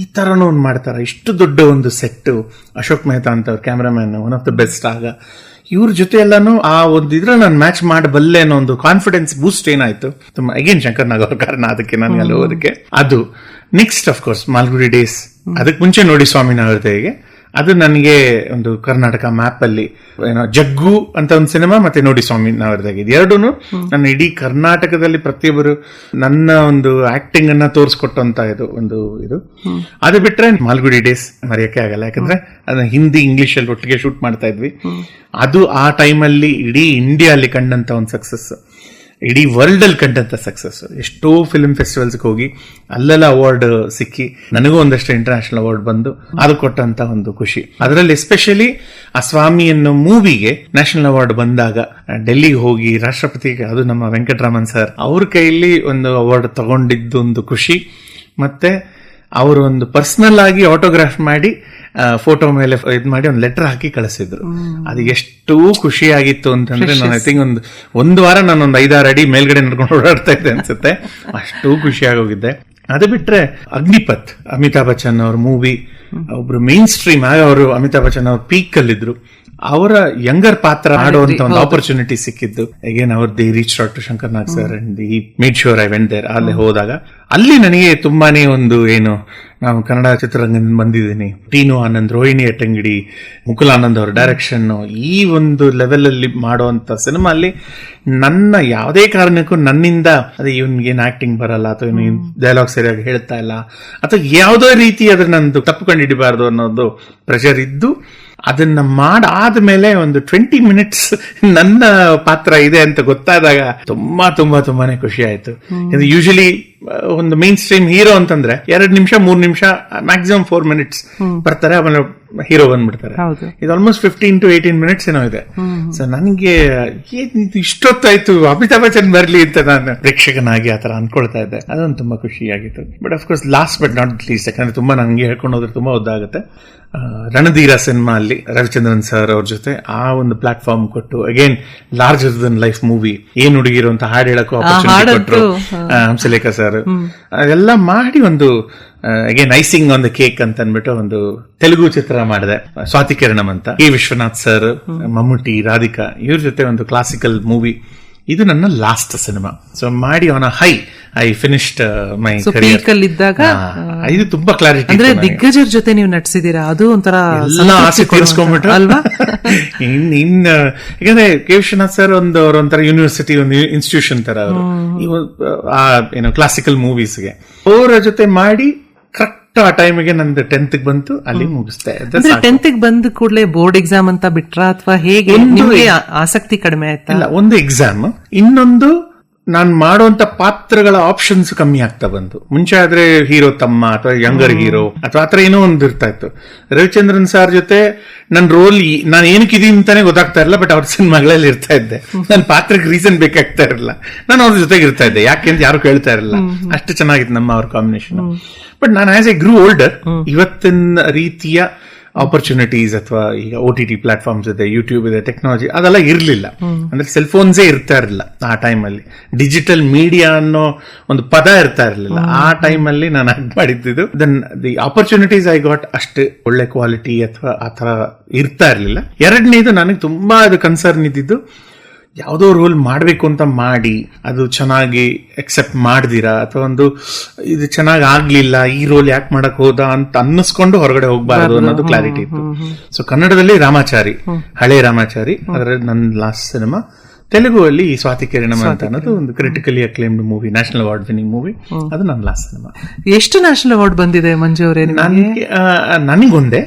ಈ ತರನೂ ಒಂದು ಮಾಡ್ತಾರ, ಇಷ್ಟು ದೊಡ್ಡ ಒಂದು ಸೆಟ್. ಅಶೋಕ್ ಮೆಹ್ತಾ ಅಂತ ಅವ್ರ cameraman, one of the best. ಆಗ ಇವ್ರ ಜೊತೆ ಎಲ್ಲಾನು ಆ ಒಂದು ಇದ್ರ ನಾನು ಮ್ಯಾಚ್ ಮಾಡಬಲ್ಲೆ ಅನ್ನೋ ಒಂದು ಕಾನ್ಫಿಡೆನ್ಸ್ ಬೂಸ್ಟ್ ಏನಾಯ್ತು ತುಂಬಾ. ಅಗೇನ್ ಶಂಕರ್ ನಾಗ್ ಅವ್ರ ಕಾರಣ ಅದಕ್ಕೆ ನನಗೆ ಅಲ್ಲಿ ಹೋಗೋದಕ್ಕೆ. ಅದು next of course Malgudi days. ಅದಕ್ಕೆ ಮುಂಚೆ ನೋಡಿ ಸ್ವಾಮಿ ನಾವರ್ತೆಗೆ, ಅದು ನನಗೆ ಒಂದು ಕರ್ನಾಟಕ ಮ್ಯಾಪ್ ಅಲ್ಲಿ ಏನೋ ಜಗ್ಗು ಅಂತ ಒಂದು ಸಿನಿಮಾ, ಮತ್ತೆ ನೋಡಿ ಸ್ವಾಮಿ ನಾವರ್ತೆಗೆ, ಎರಡೂ ನನ್ನ ಇಡೀ ಕರ್ನಾಟಕದಲ್ಲಿ ಪ್ರತಿಯೊಬ್ಬರು ನನ್ನ ಒಂದು ಆಕ್ಟಿಂಗ್ ಅನ್ನ ತೋರಿಸ್ಕೊಟ್ಟಂತ ಇದು. ಅದು ಬಿಟ್ರೆ ಮಾಲ್ಗುಡಿ ಡೇಸ್ ಮರೆಯಕ್ಕೆ ಆಗಲ್ಲ. ಯಾಕಂದ್ರೆ ಅದನ್ನ ಹಿಂದಿ ಇಂಗ್ಲಿಷ್ ಅಲ್ಲಿ ಒಟ್ಟಿಗೆ ಶೂಟ್ ಮಾಡ್ತಾ ಇದ್ವಿ. ಅದು ಆ ಟೈಮಲ್ಲಿ ಇಡೀ ಇಂಡಿಯಾ ಅಲ್ಲಿ ಕಂಡಂತ ಒಂದು ಸಕ್ಸಸ್, ಇಡೀ ವರ್ಲ್ಡ್ ಅಲ್ಲಿ ಕಂಡಂತ ಸಕ್ಸಸ್. ಎಷ್ಟೋ ಫಿಲ್ಮ್ ಫೆಸ್ಟಿವಲ್ಸ್ ಹೋಗಿ ಅಲ್ಲೆಲ್ಲ ಅವಾರ್ಡ್ ಸಿಕ್ಕಿ, ನನಗೂ ಒಂದಷ್ಟು ಇಂಟರ್ನ್ಯಾಷನಲ್ ಅವಾರ್ಡ್ ಬಂದು ಅದು ಕೊಟ್ಟಂತ ಒಂದು ಖುಷಿ. ಅದರಲ್ಲಿ ಎಸ್ಪೆಷಲಿ ಆ ಸ್ವಾಮಿ ಅನ್ನೋ ಮೂವಿಗೆ ನ್ಯಾಷನಲ್ ಅವಾರ್ಡ್ ಬಂದಾಗ ಡೆಲ್ಲಿಗೆ ಹೋಗಿ ರಾಷ್ಟ್ರಪತಿಗೆ, ಅದು ನಮ್ಮ ವೆಂಕಟರಾಮನ್ ಸರ್ ಅವ್ರ ಕೈಯಲ್ಲಿ ಒಂದು ಅವಾರ್ಡ್ ತಗೊಂಡಿದ್ದು ಒಂದು ಖುಷಿ. ಮತ್ತೆ ಅವರು ಒಂದು ಪರ್ಸನಲ್ ಆಗಿ ಆಟೋಗ್ರಾಫ್ ಮಾಡಿ ಫೋಟೋ ಮೇಲೆ ಇದ್ ಮಾಡಿ ಒಂದು ಲೆಟರ್ ಹಾಕಿ ಕಳಿಸಿದ್ರು. ಅದು ಎಷ್ಟು ಖುಷಿ ಆಗಿತ್ತು ಅಂತಂದ್ರೆ, ನಾನು ಐ ಥಿಂಕ್ ಒಂದು ವಾರ ನಾನು ಒಂದು 5-6 ಅಡಿ ಮೇಲ್ಗಡೆ ನಡ್ಕೊಂಡು ಓಡಾಡ್ತಾ ಇದ್ದೆ ಅನ್ಸುತ್ತೆ, ಅಷ್ಟು ಖುಷಿ ಆಗೋಗಿದ್ದೆ. ಅದು ಬಿಟ್ರೆ ಅಗ್ನಿಪಥ್, ಅಮಿತಾಬ್ ಬಚ್ಚನ್ ಅವ್ರ ಮೂವಿ, ಒಬ್ರು ಮೇನ್ ಸ್ಟ್ರೀಮ್ ಆಗ ಅವರು ಅಮಿತಾಬ್ ಬಚ್ಚನ್ ಅವ್ರ ಪೀಕ್ ಅಲ್ಲಿದ್ರು, ಅವರ ಯಂಗರ್ ಪಾತ್ರ ಆಡುವಂತ ಒಂದು ಆಪರ್ಚುನಿಟಿ ಸಿಕ್ಕಿದ್ದು. ಅಗೇನ್ ಅವ್ರ they reach out to Shankar Nag sir and they made sure I went there. ಅಲ್ಲಿ ಹೋದಾಗ ಅಲ್ಲಿ ನನಗೆ ತುಂಬಾನೇ ಒಂದು ಏನು, ನಾನು ಕನ್ನಡ ಚಿತ್ರರಂಗದಿಂದ ಬಂದಿದ್ದೀನಿ, ಟೀನು ಆನಂದ್, ರೋಹಿಣಿ ಅಟ್ಟಂಗಿಡಿ, ಮುಕುಲ್ ಆನಂದ್ ಅವರ ಡೈರೆಕ್ಷನ್, ಈ ಒಂದು ಲೆವೆಲ್ ಅಲ್ಲಿ ಮಾಡುವಂತ ಸಿನಿಮಾ ಅಲ್ಲಿ ನನ್ನ ಯಾವುದೇ ಕಾರಣಕ್ಕೂ ನನ್ನಿಂದ ಅದೇ ಇವನ್ಗೇನು ಆಕ್ಟಿಂಗ್ ಬರಲ್ಲ ಅಥವಾ ಇವನು ಡೈಲಾಗ್ ಸರಿಯಾಗಿ ಹೇಳ್ತಾ ಇಲ್ಲ ಅಥವಾ ಯಾವುದೋ ರೀತಿ ಅದ್ರ ನಂದು ತಪ್ಪು ಕಂಡು ಹಿಡಿಬಾರ್ದು ಅನ್ನೋದು ಪ್ರೆಷರ್ ಇದ್ದು, ಅದನ್ನ ಮಾಡಾದ್ಮೇಲೆ ಒಂದು 20 minutes ನನ್ನ ಪಾತ್ರ ಇದೆ ಅಂತ ಗೊತ್ತಾದಾಗ ತುಂಬಾನೇ ಖುಷಿ ಆಯ್ತು. ಯೂಶಲಿ ಒಂದು ಮೇನ್ ಸ್ಟ್ರೀಮ್ ಹೀರೋ ಅಂತಂದ್ರೆ 2 ನಿಮಿಷ 3 ನಿಮಿಷ ಮ್ಯಾಕ್ಸಿಮಮ್ 4 minutes ಬರ್ತಾರೆ, ಆಮೇಲೆ ಹೀರೋ ಬಂದ್ಬಿಡ್ತಾರೆ. ಇದು ಆಲ್ಮೋಸ್ಟ್ 15 to 18 minutes ಏನೋ ಇದೆ. ಸೊ ನನಗೆ ಇಷ್ಟೊತ್ತಾಯ್ತು ಅಮಿತಾಬ್ ಬಚ್ಚನ್ ಬರ್ಲಿ ಅಂತ ನಾನು ಪ್ರೇಕ್ಷಕನಾಗಿ ಆತರ ಅನ್ಕೊಳ್ತಾ ಇದ್ದೆ. ಅದೊಂದು ತುಂಬಾ ಖುಷಿಯಾಗಿತ್ತು. But of course last but not least, ಯಾಕಂದ್ರೆ ತುಂಬಾ ನಂಗೆ ಹೇಳ್ಕೊಂಡು ಹೋದ್ರೆ ತುಂಬಾ ಉದ್ದಾಗುತ್ತೆ, ರಣಧೀರ ಸಿನಿಮಾ ಅಲ್ಲಿ ರವಿಚಂದ್ರನ್ ಸರ್ ಅವ್ರ ಜೊತೆ ಆ ಒಂದು ಪ್ಲಾಟ್ಫಾರ್ಮ್ ಕೊಟ್ಟು, again larger than life movie, ಏನ್ ಹುಡುಗಿರು ಅಂತ ಹಾಡು ಹೇಳಕ್ಕೂ ಆಪರ್ಚುನಿಟಿ ಕೊಟ್ಟರು ಹಂಸಲೇಖ ಸರ್. ಅದೆಲ್ಲ ಮಾಡಿ ಒಂದು again icing on the cake ಅಂತ ಅನ್ಬಿಟ್ಟು ಒಂದು ತೆಲುಗು ಚಿತ್ರ ಮಾಡಿದೆ, ಸ್ವಾತಿ ಕಿರಣಂ ಅಂತ. ಕೆ ವಿಶ್ವನಾಥ್ ಸರ್, ಮಮ್ಮುಟಿ, ರಾಧಿಕಾ ಇವ್ರ ಜೊತೆ ಒಂದು ಕ್ಲಾಸಿಕಲ್ ಮೂವಿ. ಇದು ನನ್ನ ಲಾಸ್ಟ್ ಸಿನಿಮಾ. ಸೊ ಮಾಡಿ on a high I finished my career. ಇದು ತುಂಬಾ ಕ್ಲಾರಿಟಿ. ಅಂದ್ರೆ ದಿಗ್ಗಜರ ಜೊತೆ ನೀವು ನಟಿಸಿದೀರಾ, ಅದು ಒಂಥರ ಎಲ್ಲ ಆಸೆ ತೀರಿಸ್ಕೊಂಡ್ಬಿಟ್ರು ಅಲ್ವಾ. ಯಾಕಂದ್ರೆ ಕೆ ವಿಶ್ವನಾಥ್ ಸರ್ ಒಂಥರ ಯೂನಿವರ್ಸಿಟಿ, ಒಂದು ಇನ್ಸ್ಟಿಟ್ಯೂಷನ್ ತರ ಅವರು ಏನು ಕ್ಲಾಸಿಕಲ್ ಮೂವೀಸ್ಗೆ ಅವರ ಜೊತೆ ಮಾಡಿ ಕರೆಕ್ಟ್ ಆ ಟೈಮಿಗೆ ನಂದು 10th ಬಂತು, ಅಲ್ಲಿ ಮುಗಿಸ್ತಾ ಇದ್ದೆ. 10th ಬಂದ ಕೂಡಲೇ ಬೋರ್ಡ್ ಎಕ್ಸಾಮ್ ಅಂತ ಬಿಟ್ರ ಅಥವಾ ಹೇಗೆ? ನಿಮಗೆ ಆಸಕ್ತಿ ಕಡಿಮೆ ಆಯ್ತಾ? ಇಲ್ಲ, ಒಂದು ಎಕ್ಸಾಮ್, ಇನ್ನೊಂದು ನಾನ್ ಮಾಡುವಂತ ಪಾತ್ರಗಳ ಆಪ್ಷನ್ಸ್ ಕಮ್ಮಿ ಆಗ್ತಾ ಬಂತು. ಮುಂಚೆ ಆದ್ರೆ ಹೀರೋ ತಮ್ಮ ಅಥವಾ ಯಂಗರ್ ಹೀರೋ ಅಥವಾ ಆತರ ಏನೋ ಒಂದು ಇರ್ತಾ ಇತ್ತು. ರವಿಚಂದ್ರನ್ ಸರ್ ಜೊತೆ ನನ್ನ ರೋಲ್ ನಾನು ಏನಕ್ಕಿದೀನಿ ಅಂತಾನೆ ಗೊತ್ತಾಗ್ತಾ ಇರಲಿಲ್ಲ, ಬಟ್ ಅವ್ರ ಸಿನಿಮಾಗಳಲ್ಲಿ ಇರ್ತಾ ಇದ್ದೆ. ನನ್ನ ಪಾತ್ರಕ್ಕೆ ರೀಸನ್ ಬೇಕಾಗ್ತಾ ಇರಲಿಲ್ಲ, ನಾನು ಅವ್ರ ಜೊತೆಗೆ ಇರ್ತಾ ಇದ್ದೆ. ಯಾಕೆ ಅಂತ ಯಾರು ಕೇಳ್ತಾ ಇರಲಿಲ್ಲ, ಅಷ್ಟು ಚೆನ್ನಾಗಿತ್ತು ನಮ್ಮ ಅವ್ರ ಕಾಂಬಿನೇಷನ್. ಬಟ್ ನಾನು ಆಸ್ ಎ ಗ್ರೂ ಓಲ್ಡರ್, ಇವತ್ತಿನ ರೀತಿಯ ಆಪರ್ಚುನಿಟೀಸ್ ಅಥವಾ ಈಗ OTT ಪ್ಲಾಟ್ಫಾರ್ಮ್ಸ್ ಇದೆ, ಯೂಟ್ಯೂಬ್ ಇದೆ, ಟೆಕ್ನಾಲಜಿ ಅದೆಲ್ಲ ಇರ್ಲಿಲ್ಲ. ಅಂದ್ರೆ ಸೆಲ್ ಫೋನ್ಸೇ ಇರ್ತಾ ಇರಲಿಲ್ಲ ಆ ಟೈಮಲ್ಲಿ. ಡಿಜಿಟಲ್ ಮೀಡಿಯಾ ಅನ್ನೋ ಒಂದು ಪದ ಇರ್ತಾ ಇರಲಿಲ್ಲ ಆ ಟೈಮಲ್ಲಿ ನಾನು ಆಕ್ಟ್ ಮಾಡಿದ್ದು. Then the opportunities I got ಅಷ್ಟು ಒಳ್ಳೆ ಕ್ವಾಲಿಟಿ ಅಥವಾ ಆ ತರ ಇರ್ತಾ ಇರಲಿಲ್ಲ. ಎರಡನೇದು ನನಗೆ ತುಂಬಾ ಅದು ಕನ್ಸರ್ನ್ ಇದ್ದಿದ್ದು, ಯಾವುದೋ ರೋಲ್ ಮಾಡಬೇಕು ಅಂತ ಮಾಡಿ ಅದು ಚೆನ್ನಾಗಿ ಎಕ್ಸೆಪ್ಟ್ ಮಾಡ್ದಿರಾ ಅಥವಾ ಒಂದು ಇದು ಚೆನ್ನಾಗಿ ಆಗ್ಲಿಲ್ಲ, ಈ ರೋಲ್ ಯಾಕೆ ಮಾಡಕ್ ಹೋದ ಅಂತ ಅನ್ನಿಸ್ಕೊಂಡು ಹೊರಗಡೆ ಹೋಗ್ಬಾರ್ದು ಅನ್ನೋದು ಕ್ಲಾರಿಟಿ ಇತ್ತು. ಸೊ ಕನ್ನಡದಲ್ಲಿ ರಾಮಾಚಾರಿ, ಹಳೆ ರಾಮಾಚಾರಿ, ಅದರ ನನ್ನ ಲಾಸ್ಟ್ ಸಿನಿಮಾ. ತೆಲುಗುವಲ್ಲಿ ಸ್ವಾತಿ ಕಿರಣಂ ಅಂತ ಅನ್ನೋದು ಒಂದು critically ಅಕ್ಲೇಮ್ಡ್ movie, national award winning movie. ಅದು ನನ್ನ ಲಾಸ್ಟ್ ಸಿನಿಮಾ. ಎಷ್ಟು ನ್ಯಾಷನಲ್ ಅವಾರ್ಡ್ ಬಂದಿದೆ ಮಂಜು ಅವರೇ? ನನಗೊಂದೇ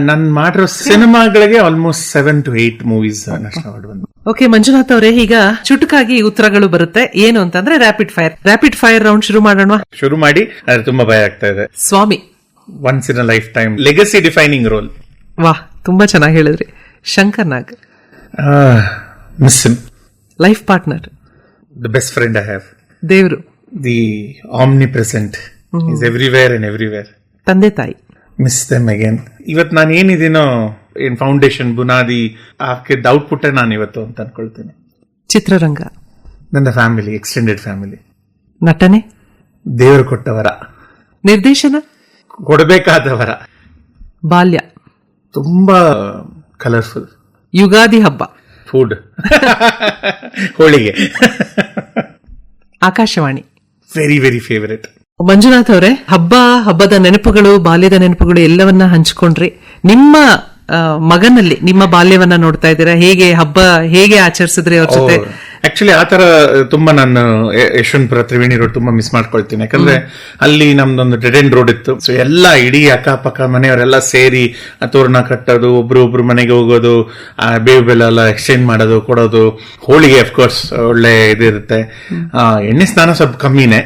ನಾನು ಮಾಡಿರೋ ಸಿನಿಮಾಗಳಿಗೆ almost 7 to 8 movies national award ಬಂದಿದೆ. ಓಕೆ ಮಂಜುನಾಥ್ ಅವರೇ, ಈಗ ಚುಟುಕಾಗಿ ಉತ್ತರಗಳು ಬರುತ್ತೆ. ಏನು ಅಂತಂದ್ರೆ ರ್ಯಾಪಿಡ್ ಫೈರ್ ರೌಂಡ್ ಶುರು ಮಾಡೋಣ. ಶುರು ಮಾಡಿ. ಅದು ತುಂಬಾ ಭಯ ಆಗ್ತಾ ಇದೆ. ಸ್ವಾಮಿ, once in a lifetime legacy defining role. ವಾಹ್, ತುಂಬಾ ಚೆನ್ನಾಗಿ ಹೇಳಿದ್ರಿ. Shankar Nag, miss him. Life partner, the best friend I have. ದೇವ್ರು, the omnipresent, is everywhere and everywhere. ತಂದೆ ತಾಯಿ, ಮಿಸ್ ದೆಮ್ ಅಗೇನ್. ಇವತ್ತು ನಾನು ಏನಿದ್ದೀನೋ, ಏನ್ ಫೌಂಡೇಶನ್ ಬುನಾದಿ ಹಾಕಿದ್ದ ಔಟ್ಪುಟ್ ನಾನು ಇವತ್ತು ಅಂತ ಅನ್ಕೊಳ್ತೀನಿ. ಚಿತ್ರರಂಗ, ನನ್ನ ಫ್ಯಾಮಿಲಿ, ಎಕ್ಸ್ಟೆಂಡೆಡ್ ಫ್ಯಾಮಿಲಿ. ನಟನೆ, ದೇವರು ಕೊಟ್ಟವರ. ನಿರ್ದೇಶನ, ಕೊಡಬೇಕಾದವರ. ಬಾಲ್ಯ, ತುಂಬಾ ಕಲರ್ಫುಲ್. ಯುಗಾದಿ ಹಬ್ಬ, ಫುಡ್, ಹೋಳಿಗೆ. Akashvani, very very favourite. Manjunath ಅವರೇ, ಹಬ್ಬದ ನೆನಪುಗಳು, ಬಾಲ್ಯದ ನೆನಪುಗಳು ಎಲ್ಲವನ್ನ ಹಂಚಿಕೊಂಡ್ರಿ. ನಿಮ್ಮ ಮಗನಲ್ಲಿ ನಿಮ್ಮ ಬಾಲ್ಯವನ್ನ ನೋಡ್ತಾ ಇದ್ದೀರಾ? ಹೇಗೆ ಆಚರಿಸಿದ್ರಿ ಅವ್ರ ಜೊತೆ? ಆಕ್ಚುಲಿ ಆತರ ತುಂಬಾ ನಾನು ಯಶವಂತಪುರ ತ್ರಿವೇಣಿ ರೋಡ್ ತುಂಬಾ ಮಿಸ್ ಮಾಡ್ಕೊಳ್ತೀನಿ. ಯಾಕಂದ್ರೆ ಅಲ್ಲಿ ನಮ್ದೊಂದು ಡೆಡ್ ಎಂಡ್ ರೋಡ್ ಇತ್ತು. ಸೊ ಎಲ್ಲ ಇಡೀ ಅಕ್ಕಪಕ್ಕ ಮನೆಯವರೆಲ್ಲ ಸೇರಿ ತೋರಣ ಕಟ್ಟೋದು, ಒಬ್ರು ಮನೆಗೆ ಹೋಗೋದು, ಬೇವು ಬೆಲ್ಲ ಎಲ್ಲ ಎಕ್ಸ್ಚೇಂಜ್ ಮಾಡೋದು, ಕೊಡೋದು. ಹೋಳಿಗೆ ಅಫ್ಕೋರ್ಸ್ ಒಳ್ಳೆ ಇದಿರುತ್ತೆ. ಎಣ್ಣೆ ಸ್ನಾನ ಸ್ವಲ್ಪ ಕಮ್ಮಿನೇ,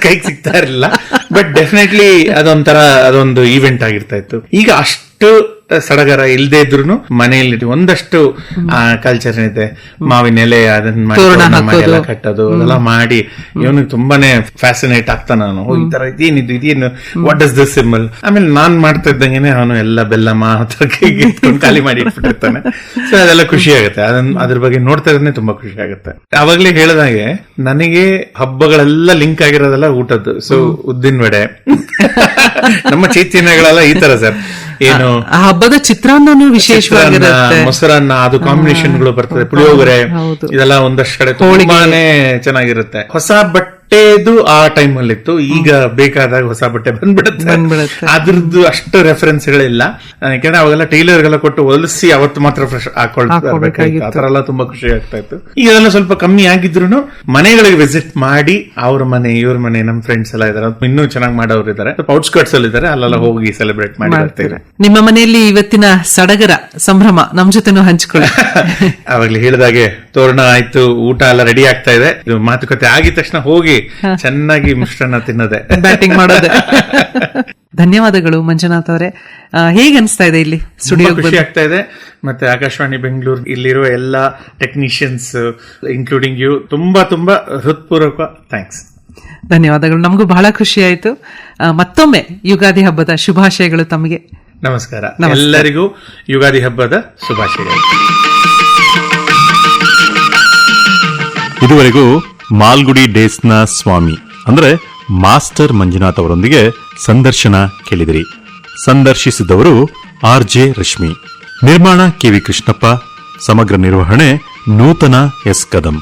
ಕೈಗೆ ಸಿಗ್ತಾ ಇರಲಿಲ್ಲ. ಬಟ್ ಡೆಫಿನೆಟ್ಲಿ ಅದೊಂದು ಈವೆಂಟ್ ಆಗಿರ್ತಾ ಇತ್ತು. ಈಗ ಅಷ್ಟು ಸಡಗರ ಇಲ್ಲದೆ ಇದ್ರು ಮನೆಯಲ್ಲಿ ಒಂದಷ್ಟು ಕಲ್ಚರ್ ಇದೆ. ಮಾವಿನ ಎಲೆ ಅದನ್ನ ಮಾಡಿ ಕಟ್ಟೋದು ಅದೆಲ್ಲ ಮಾಡಿ ಇವನಿಗೆ ತುಂಬಾನೇ ಫ್ಯಾಸಿನೇಟ್ ಆಗ್ತಾನ. ನಾನು ಈ ತರ ಇದೇನು ವಾಟ್ ಡಸ್ ದಿಸ್ ಸಿಂಬಲ್. ಆಮೇಲೆ ನಾನ್ ಮಾಡ್ತಾ ಇದ್ದಂಗೆನೆ ಅವನು ಎಲ್ಲ ಬೆಲ್ಲ ಇಟ್ಕೊಂಡು ಖಾಲಿ ಮಾಡಿ ಇಟ್ಬಿಟ್ಟಿರ್ತಾನೆ. ಸೊ ಅದೆಲ್ಲ ಖುಷಿ ಆಗುತ್ತೆ. ಅದ್ರ ಬಗ್ಗೆ ನೋಡ್ತಾ ಇರೋದೇ ತುಂಬಾ ಖುಷಿ ಆಗುತ್ತೆ. ಅವಾಗ್ಲೇ ಹೇಳಿದಾಗೆ ನನಗೆ ಹಬ್ಬಗಳೆಲ್ಲ ಲಿಂಕ್ ಆಗಿರೋದೆಲ್ಲ ಊಟದ್ದು. ಸೊ ಉದ್ದಿನ ವಡೆ, ನಮ್ಮ ಚೈತನ್ಯಗಳೆಲ್ಲ ಈ ತರ ಸರ್. ಏನು ಹಬ್ಬದ ಚಿತ್ರಾನ್ನ ವಿಶೇಷವಾಗಿರುತ್ತೆ, ಮೊಸರನ್ನ, ಅದು ಕಾಂಬಿನೇಷನ್ಗಳು ಬರ್ತದೆ, ಪುಳಿಯೋಗರೆ, ಇದೆಲ್ಲ ಒಂದಷ್ಟು ಕಡೆ ತುಂಬಾನೇ ಚೆನ್ನಾಗಿರುತ್ತೆ. ಹೊಸ ಬಟ್ಟೆದು ಆ ಟೈಮ್ ಅಲ್ಲಿ ಇತ್ತು. ಈಗ ಬೇಕಾದಾಗ ಹೊಸ ಬಟ್ಟೆ ಬಂದ್ಬಿಡುತ್ತೆ. ಅದ್ರದ್ದು ಅಷ್ಟು ರೆಫರೆನ್ಸ್ಗಳಿಲ್ಲ. ಯಾಕಂದ್ರೆ ಅವಾಗೆಲ್ಲ ಟೈಲರ್ಗೆಲ್ಲ ಕೊಟ್ಟು ಹೊಲಿಸಿ ಅವತ್ತು ಮಾತ್ರ ಫ್ರೆಶ್ ಹಾಕೊಳ್ಬೇಕಾಗಿತ್ತು. ಆ ತರ ಎಲ್ಲ ತುಂಬಾ ಖುಷಿ ಆಗ್ತಾ ಇತ್ತು. ಈಗ ಅದೆಲ್ಲ ಸ್ವಲ್ಪ ಕಮ್ಮಿ ಆಗಿದ್ರು ಮನೆಗಳಿಗೆ ವಿಸಿಟ್ ಮಾಡಿ ಅವ್ರ ಮನೆ ಇವ್ರ ಮನೆ, ನಮ್ ಫ್ರೆಂಡ್ಸ್ ಎಲ್ಲ ಇದಾರೆ, ಇನ್ನೂ ಚೆನ್ನಾಗಿ ಮಾಡೋರು ಇದಾರೆ, ಔಟ್ಸ್ಕರ್ಟ್ಸ್ ಅಲ್ಲಿ ಇದಾರೆ, ಅಲ್ಲೆಲ್ಲ ಹೋಗಿ ಸೆಲೆಬ್ರೇಟ್ ಮಾಡಿ ಬರ್ತೀವಿ. ನಿಮ್ಮ ಮನೆಯಲ್ಲಿ ಇವತ್ತಿನ ಸಡಗರ ಸಂಭ್ರಮ ನಮ್ ಜೊತೆನೂ ಹಂಚ್ಕೊಳ್ಳಿ. ಅವಾಗ್ಲೇ ಹೇಳಿದಾಗೆ ತೋರಣ ಆಯ್ತು, ಊಟ ಎಲ್ಲ ರೆಡಿ ಆಗ್ತಾ ಇದೆ. ಇದು ಮಾತುಕತೆ ಆಗಿದ ತಕ್ಷಣ ಹೋಗಿ ಚೆನ್ನಾಗಿ ಮಿಶ್ರಣ ತಿನ್ನೋದೆ, ಬ್ಯಾಟಿಂಗ್ ಮಾಡೋದೆ. ಧನ್ಯವಾದಗಳು ಮಂಜುನಾಥ್ ಅವರೇ. ಹೇಗೆ ಅನಿಸ್ತಾ ಇದೆ ಇಲ್ಲಿ ಸ್ಟುಡಿಯೋ? ಖುಷಿ ಆಗ್ತಾ ಇದೆ. ಮತ್ತೆ ಆಕಾಶವಾಣಿ ಬೆಂಗಳೂರು ಇಲ್ಲಿರುವ ಎಲ್ಲಾ ಟೆಕ್ನಿಷಿಯನ್ಸ್ ಇನ್ಕ್ಲೂಡಿಂಗ್ ಯು ತುಂಬಾ ಹೃತ್ಪೂರ್ವಕ ಥ್ಯಾಂಕ್ಸ್. ಧನ್ಯವಾದಗಳು. ನಮಗೂ ಬಹಳ ಖುಷಿ ಆಯ್ತು. ಮತ್ತೊಮ್ಮೆ ಯುಗಾದಿ ಹಬ್ಬದ ಶುಭಾಶಯಗಳು ತಮಗೆ. ನಮಸ್ಕಾರ. ಎಲ್ಲರಿಗೂ ಯುಗಾದಿ ಹಬ್ಬದ ಶುಭಾಶಯಗಳು. ಇದುವರೆಗೂ ಮಾಲ್ಗುಡಿ ಡೇಸ್ನ ಸ್ವಾಮಿ ಅಂದ್ರೆ ಮಾಸ್ಟರ್ ಮಂಜುನಾಥ್ ಅವರೊಂದಿಗೆ ಸಂದರ್ಶನ ಕೇಳಿದಿರಿ. ಸಂದರ್ಶಿಸಿದವರು RJ ರಶ್ಮಿ, ನಿರ್ಮಾಣ KV ಕೃಷ್ಣಪ್ಪ, ಸಮಗ್ರ ನಿರ್ವಹಣೆ ನೂತನ S ಕದಂ.